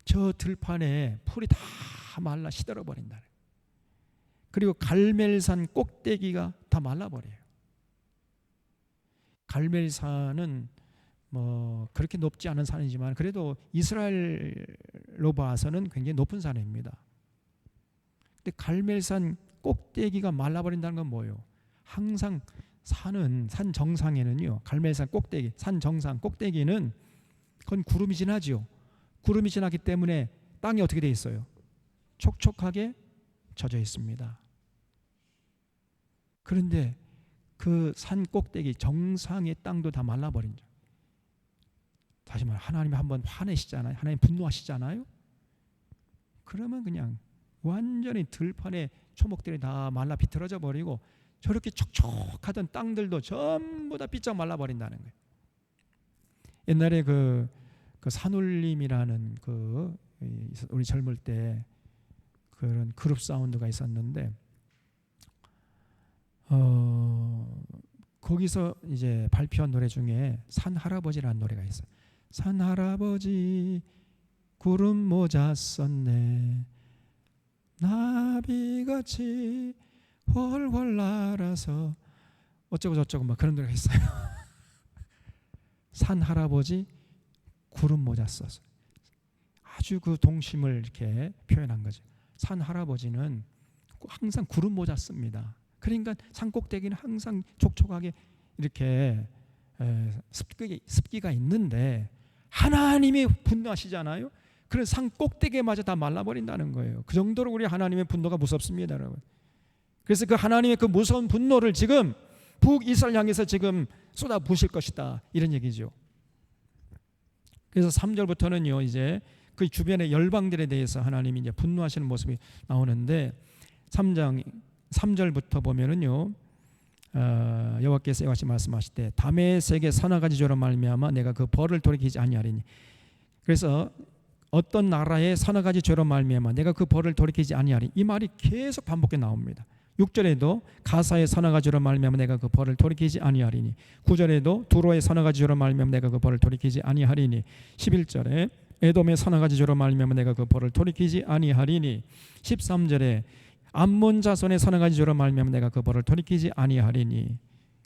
저 들판에 풀이 다 말라 시들어버린다. 그리고 갈멜산 꼭대기가 다 말라버려요. 갈멜산은 뭐 그렇게 높지 않은 산이지만 그래도 이스라엘로 봐서는 굉장히 높은 산입니다. 근데 갈멜산 꼭대기가 말라버린다는 건 뭐예요? 항상 산 정상에는요, 갈멜산 꼭대기, 산 정상 꼭대기는 그건 구름이 지나죠. 구름이 지나기 때문에 땅이 어떻게 돼 있어요? 촉촉하게 젖어 있습니다. 그런데 그 산 꼭대기 정상의 땅도 다 말라버린 죠. 다시 말해 하나님이 한번 화내시잖아요. 하나님 분노하시잖아요. 그러면 그냥 완전히 들판에 초목들이 다 말라 비틀어져 버리고 저렇게 촉촉하던 땅들도 전부 다 삐쩍 말라버린다는 거예요. 옛날에 그 산울림이라는 우리 젊을 때 그런 그룹 사운드가 있었는데 거기서 이제 발표한 노래 중에 산 할아버지라는 노래가 있어요. 산 할아버지 구름 모자 썼네 나비같이 훨훨 날아서 어쩌고 저쩌고 막 그런 노래가 있어요. 산 할아버지 구름 모자 썼어요. 아주 그 동심을 이렇게 표현한 거죠. 산 할아버지는 항상 구름 모자 씁니다. 그러니까 산 꼭대기는 항상 촉촉하게 이렇게 습기가 있는데 하나님이 분노하시잖아요. 그래서 산 꼭대기마저 다 말라버린다는 거예요. 그 정도로 우리 하나님의 분노가 무섭습니다, 여러분. 그래서 그 하나님의 그 무서운 분노를 지금 북이스라엘 향해서 지금 쏟아부으실 것이다, 이런 얘기죠. 그래서 3절부터는요 이제 그 주변의 열방들에 대해서 하나님이 이제 분노하시는 모습이 나오는데 3장 3절부터 보면은요 여호와께서 이와 같이 말씀하실 때 다메섹의 서너가지 죄로 말미암아 내가 그 벌을 돌이키지 아니하리니. 그래서 어떤 나라의 서너가지 죄로 말미암아 내가 그 벌을 돌이키지 아니하리, 이 말이 계속 반복해 나옵니다. 6절에도 가사의 서너가지 죄로 말미암아 내가 그 벌을 돌이키지 아니하리니, 9절에도 두로의 서너가지 죄로 말미암아 내가 그 벌을 돌이키지 아니하리니, 11절에 에돔의 서너가지 죄로 말미암아 내가 그 벌을 돌이키지 아니하리니, 13절에 암몬 자손의 서너가지 죄로 말미암아 내가 그 벌을 돌이키지 아니하리니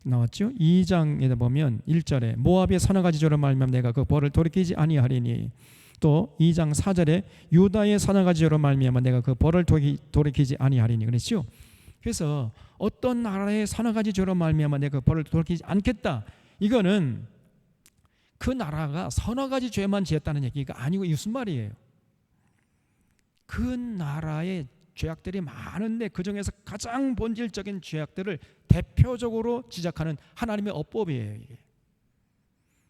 나왔죠. 2장에 보면 1절에 모압의 서너가지 죄로 말미암아 내가 그 벌을 돌이키지 아니하리니, 또 2장 4절에 유다의 서너가지 죄로 말미암아 내가 그 벌을 돌이키지 아니하리니 그랬죠. 그래서 어떤 나라의 서너가지 죄로 말미암아 내가 그 벌을 돌이키지 않겠다, 이거는 그 나라가 서너가지 죄만 지었다는 얘기가 아니고 이게 무슨 말이에요? 그 나라의 죄악들이 많은데 그 중에서 가장 본질적인 죄악들을 대표적으로 지적하는 하나님의 어법이에요, 이게.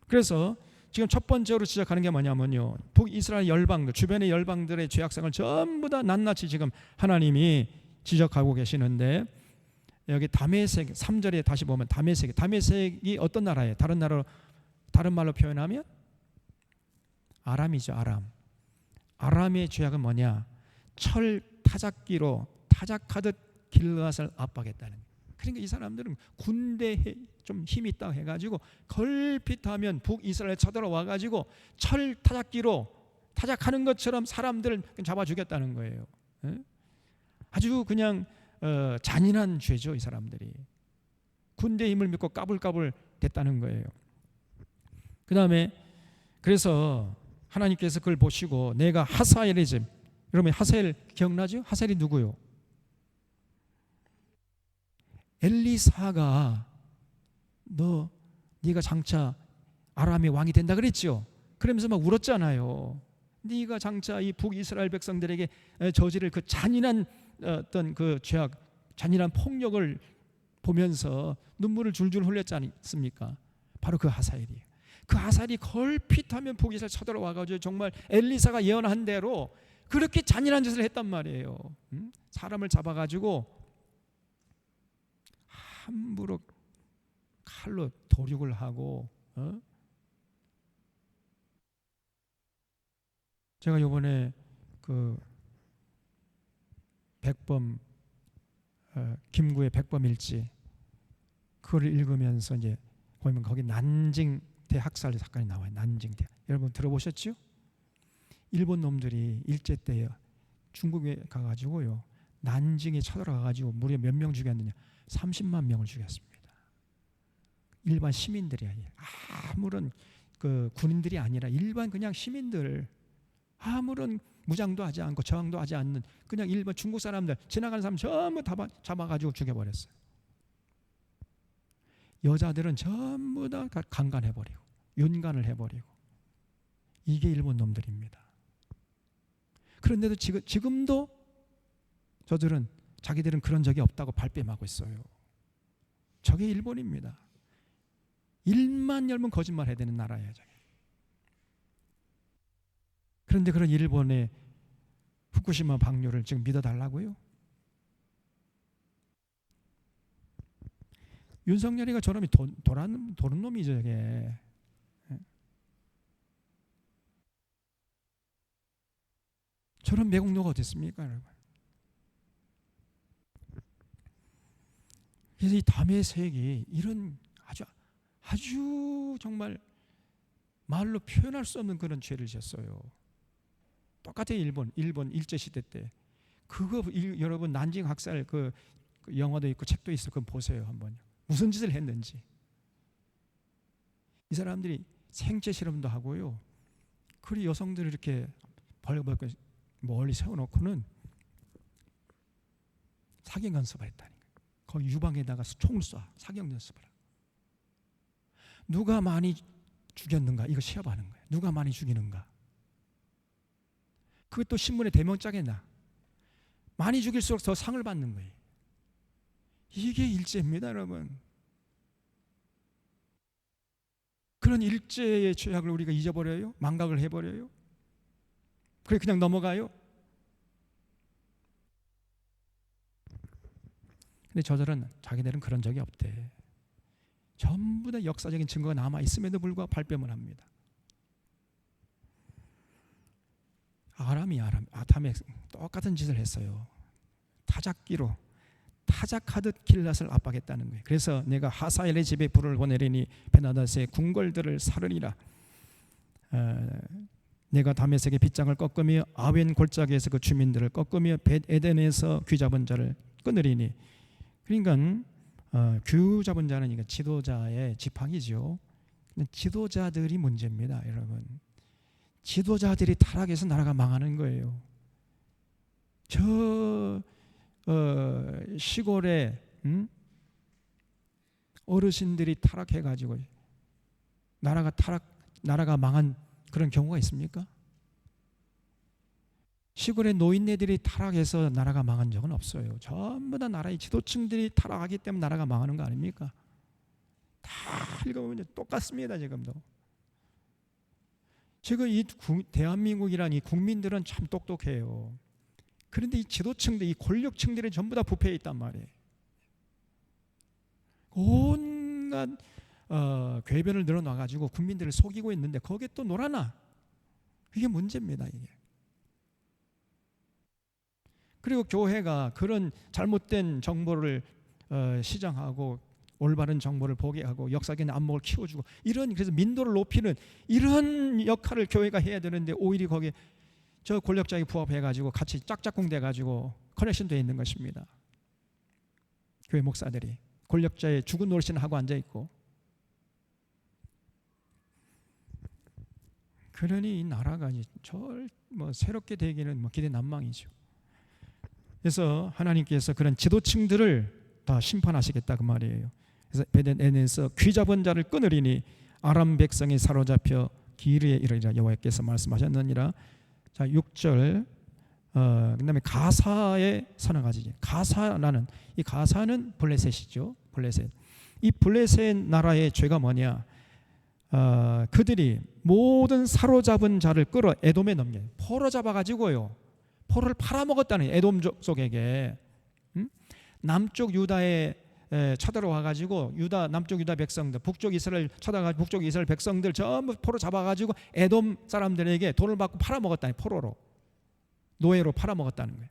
그래서 지금 첫 번째로 지적하는 게 뭐냐면요, 북이스라엘 열방들, 주변의 열방들의 죄악성을 전부 다 낱낱이 지금 하나님이 지적하고 계시는데, 여기 다메섹 3절에 다시 보면 다메섹이 어떤 나라예요? 다른 말로 표현하면 아람이죠. 아람의 죄악은 뭐냐? 철 타작기로 타작하듯 길르앗을 압박했다는 거예요. 그러니까 이 사람들은 군대에 좀 힘이 있다고 해가지고 걸핏하면 북이스라엘 쳐들어와 가지고 철 타작기로 타작하는 것처럼 사람들을 잡아 죽였다는 거예요. 아주 그냥 잔인한 죄죠, 이 사람들이. 군대 힘을 믿고 까불까불 됐다는 거예요. 그 다음에 그래서 하나님께서 그걸 보시고 내가 하사엘의 집, 여러분 하사엘 기억나죠? 하사엘이 누구요? 엘리사가 네가 장차 아람의 왕이 된다 그랬죠. 그러면서 막 울었잖아요. 네가 장차 이 북이스라엘 백성들에게 저지를 그 잔인한 어떤 그 죄악, 잔인한 폭력을 보면서 눈물을 줄줄 흘렸지 않습니까? 바로 그 하사엘이에요. 그 하사엘이 걸핏하면 북이스라엘 쳐들어와가지고 정말 엘리사가 예언한 대로 그렇게 잔인한 짓을 했단 말이에요. 사람을 잡아가지고 함부로 칼로 도륙을 하고. 제가 이번에 그 백범 김구의 백범일지 그걸 읽으면서 이제 보면 거기 난징대 학살 사건이 나와요. 난징대. 여러분 들어보셨죠? 일본 놈들이 일제 때 중국에 가가지고요 난징에 쳐들어가가지고 무려 몇 명 죽였느냐? 30만 명을 죽였습니다. 일반 시민들이야. 아무런 그 군인들이 아니라 일반 그냥 시민들, 아무런 무장도 하지 않고 저항도 하지 않는 그냥 일반 중국 사람들, 지나가는 사람 전부 다 잡아가지고 죽여버렸어요. 여자들은 전부 다 강간해버리고 윤간을 해버리고, 이게 일본 놈들입니다. 그런데도 지금도 저들은 자기들은 그런 적이 없다고 발뺌하고 있어요. 저게 일본입니다. 입만 열면 거짓말 해야 되는 나라예요, 저게. 그런데 그런 일본의 후쿠시마 방류를 지금 믿어달라고요? 윤석열이가 저놈이 도는 놈이죠, 저게. 저런 매국노가 어디 있습니까, 여러분? 그래서 이 담의 세계, 이런 아주 정말 말로 표현할 수 없는 그런 죄를 지었어요. 똑같아요. 일본 일제 시대 때 그거 여러분 난징 학살 그 영화도 있고 책도 있어. 그거 보세요 한번. 무슨 짓을 했는지. 이 사람들이 생체 실험도 하고요. 그리 여성들을 이렇게 벌거벗고 멀리 세워놓고는 사격 연습을 했다니까. 거기 유방에다가 총을 쏴. 사격 연습을. 누가 많이 죽였는가 이거 시합하는 거예요. 누가 많이 죽이는가. 그것도 신문에 대명장에 나. 많이 죽일수록 더 상을 받는 거예요. 이게 일제입니다, 여러분. 그런 일제의 죄악을 우리가 잊어버려요? 망각을 해버려요? 그래 그냥 넘어가요? 근데 저들은 자기들은 그런 적이 없대. 전부 다 역사적인 증거가 남아있음에도 불구하고 발뺌을 합니다. 아탐에 똑같은 짓을 했어요. 타작기로 타작하듯 길랏을 압박했다는 거예요. 그래서 내가 하사엘의 집에 불을 보내리니 베나닷의 궁궐들을 사르리라. 내가 다메섹의 빗장을 꺾으며 아웬 골짜기에서 그 주민들을 꺾으며 벳에덴에서 귀 잡은 자를 끊으리니. 그러니까 귀 잡은 자는 그러니까 지도자의 지팡이죠. 지도자들이 문제입니다, 여러분. 지도자들이 타락해서 나라가 망하는 거예요. 저 시골에 어르신들이 타락해가지고 나라가 망한 그런 경우가 있습니까? 시골의 노인네들이 타락해서 나라가 망한 적은 없어요. 전부 다 나라의 지도층들이 타락하기 때문에 나라가 망하는 거 아닙니까? 다 읽어보면 똑같습니다. 지금도. 지금 이 대한민국이란 이 국민들은 참 똑똑해요. 그런데 이 지도층들, 이 권력층들이 전부 다 부패해 있단 말이에요. 온갖 궤변을 늘어놔가지고 국민들을 속이고 있는데 거기에 또 놀아나. 이게 문제입니다, 이게. 그리고 교회가 그런 잘못된 정보를 시정하고 올바른 정보를 보게 하고 역사적인 안목을 키워주고 그래서 민도를 높이는 이런 역할을 교회가 해야 되는데 오히려 거기에 저 권력자에 부합해가지고 같이 짝짝꿍 돼가지고 커넥션되어 있는 것입니다. 교회 목사들이 권력자의 죽은 노릇이나 하고 앉아있고. 그러니 이 나라가 새롭게 되기는 기대 난망이죠. 그래서 하나님께서 그런 지도층들을 다 심판하시겠다 그 말이에요. 그래서 베덴에서 귀 잡은 자를 끊으리니 아람 백성이 사로잡혀 기르에 이르리라 여호와께서 말씀하셨느니라. 자 6절 그다음에 가사의 서너 가지. 가사라는 이 가사는 블레셋이죠. 블레셋. 이 블레셋 나라의 죄가 뭐냐? 그들이 모든 사로잡은 자를 끌어 에돔에 넘겨요. 포로 잡아가지고요. 포로를 팔아먹었다는 에돔 족속에게. 남쪽 유다에 쳐들어와가지고 남쪽 유다 백성들, 북쪽 이스라엘 쳐다가지고 북쪽 이스라엘 백성들 전부 포로 잡아가지고 에돔 사람들에게 돈을 받고 팔아먹었다니. 포로로 노예로 팔아먹었다는 거예요.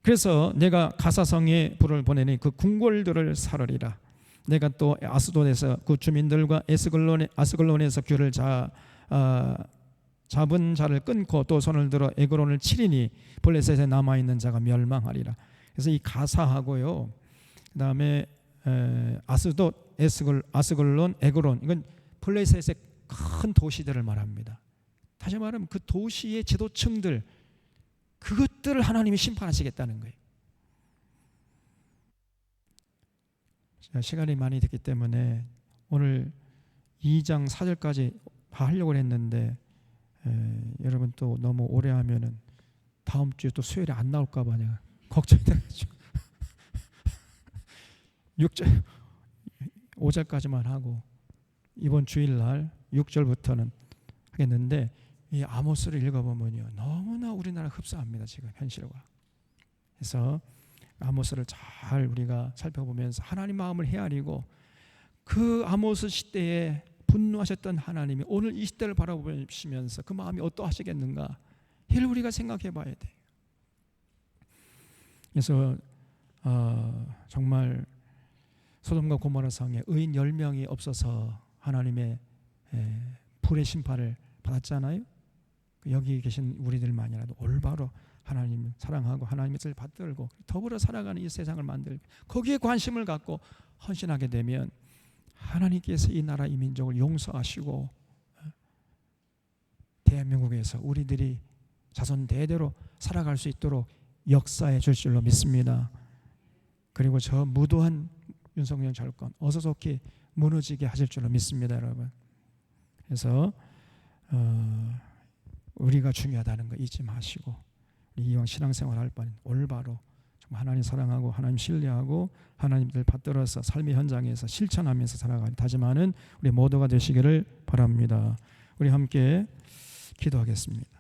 그래서 내가 가사성에 불을 보내니 그 궁궐들을 사르리라. 내가 또 아스돗에서 그 주민들과 아스글론에서 귀를 잡은 자를 끊고 또 손을 들어 에그론을 치리니 블레셋에 남아있는 자가 멸망하리라. 그래서 이 가사하고요, 그 다음에 아스돗 아스글론, 에그론, 이건 블레셋의 큰 도시들을 말합니다. 다시 말하면 그 도시의 지도층들, 그것들을 하나님이 심판하시겠다는 거예요. 시간이 많이 됐기 때문에 오늘 2장 4절까지 다 하려고 했는데 여러분 또 너무 오래 하면은 다음 주에 또 수요일에 안 나올까 봐 내가 걱정이 돼가지고 6절 5절까지만 하고 이번 주일날 6절부터는 하겠는데, 이 아모스를 읽어보면요 너무나 우리나라 흡사합니다. 지금 현실과. 그래서 아모스를 잘 우리가 살펴보면서 하나님 마음을 헤아리고, 그 아모스 시대에 분노하셨던 하나님이 오늘 이 시대를 바라보시면서 그 마음이 어떠하시겠는가, 이를 우리가 생각해 봐야 돼요. 그래서 정말 소돔과 고모라 성에 의인 10명이 없어서 하나님의 불의 심판을 받았잖아요. 여기 계신 우리들만이라도 올바로 하나님을 사랑하고 하나님의 뜻을 받들고 더불어 살아가는 이 세상을 만들고 거기에 관심을 갖고 헌신하게 되면 하나님께서 이 나라 이 민족을 용서하시고 대한민국에서 우리들이 자손 대대로 살아갈 수 있도록 역사해 줄 줄로 믿습니다. 그리고 저 무도한 윤석열 정권 어서 좋게 무너지게 하실 줄로 믿습니다, 여러분. 그래서 우리가 중요하다는 거 잊지 마시고 우리 이왕 신앙생활 할 바는 올바로 정말 하나님 사랑하고 하나님 신뢰하고 하나님들 받들어서 삶의 현장에서 실천하면서 살아가는 다짐하는 우리 모두가 되시기를 바랍니다. 우리 함께 기도하겠습니다.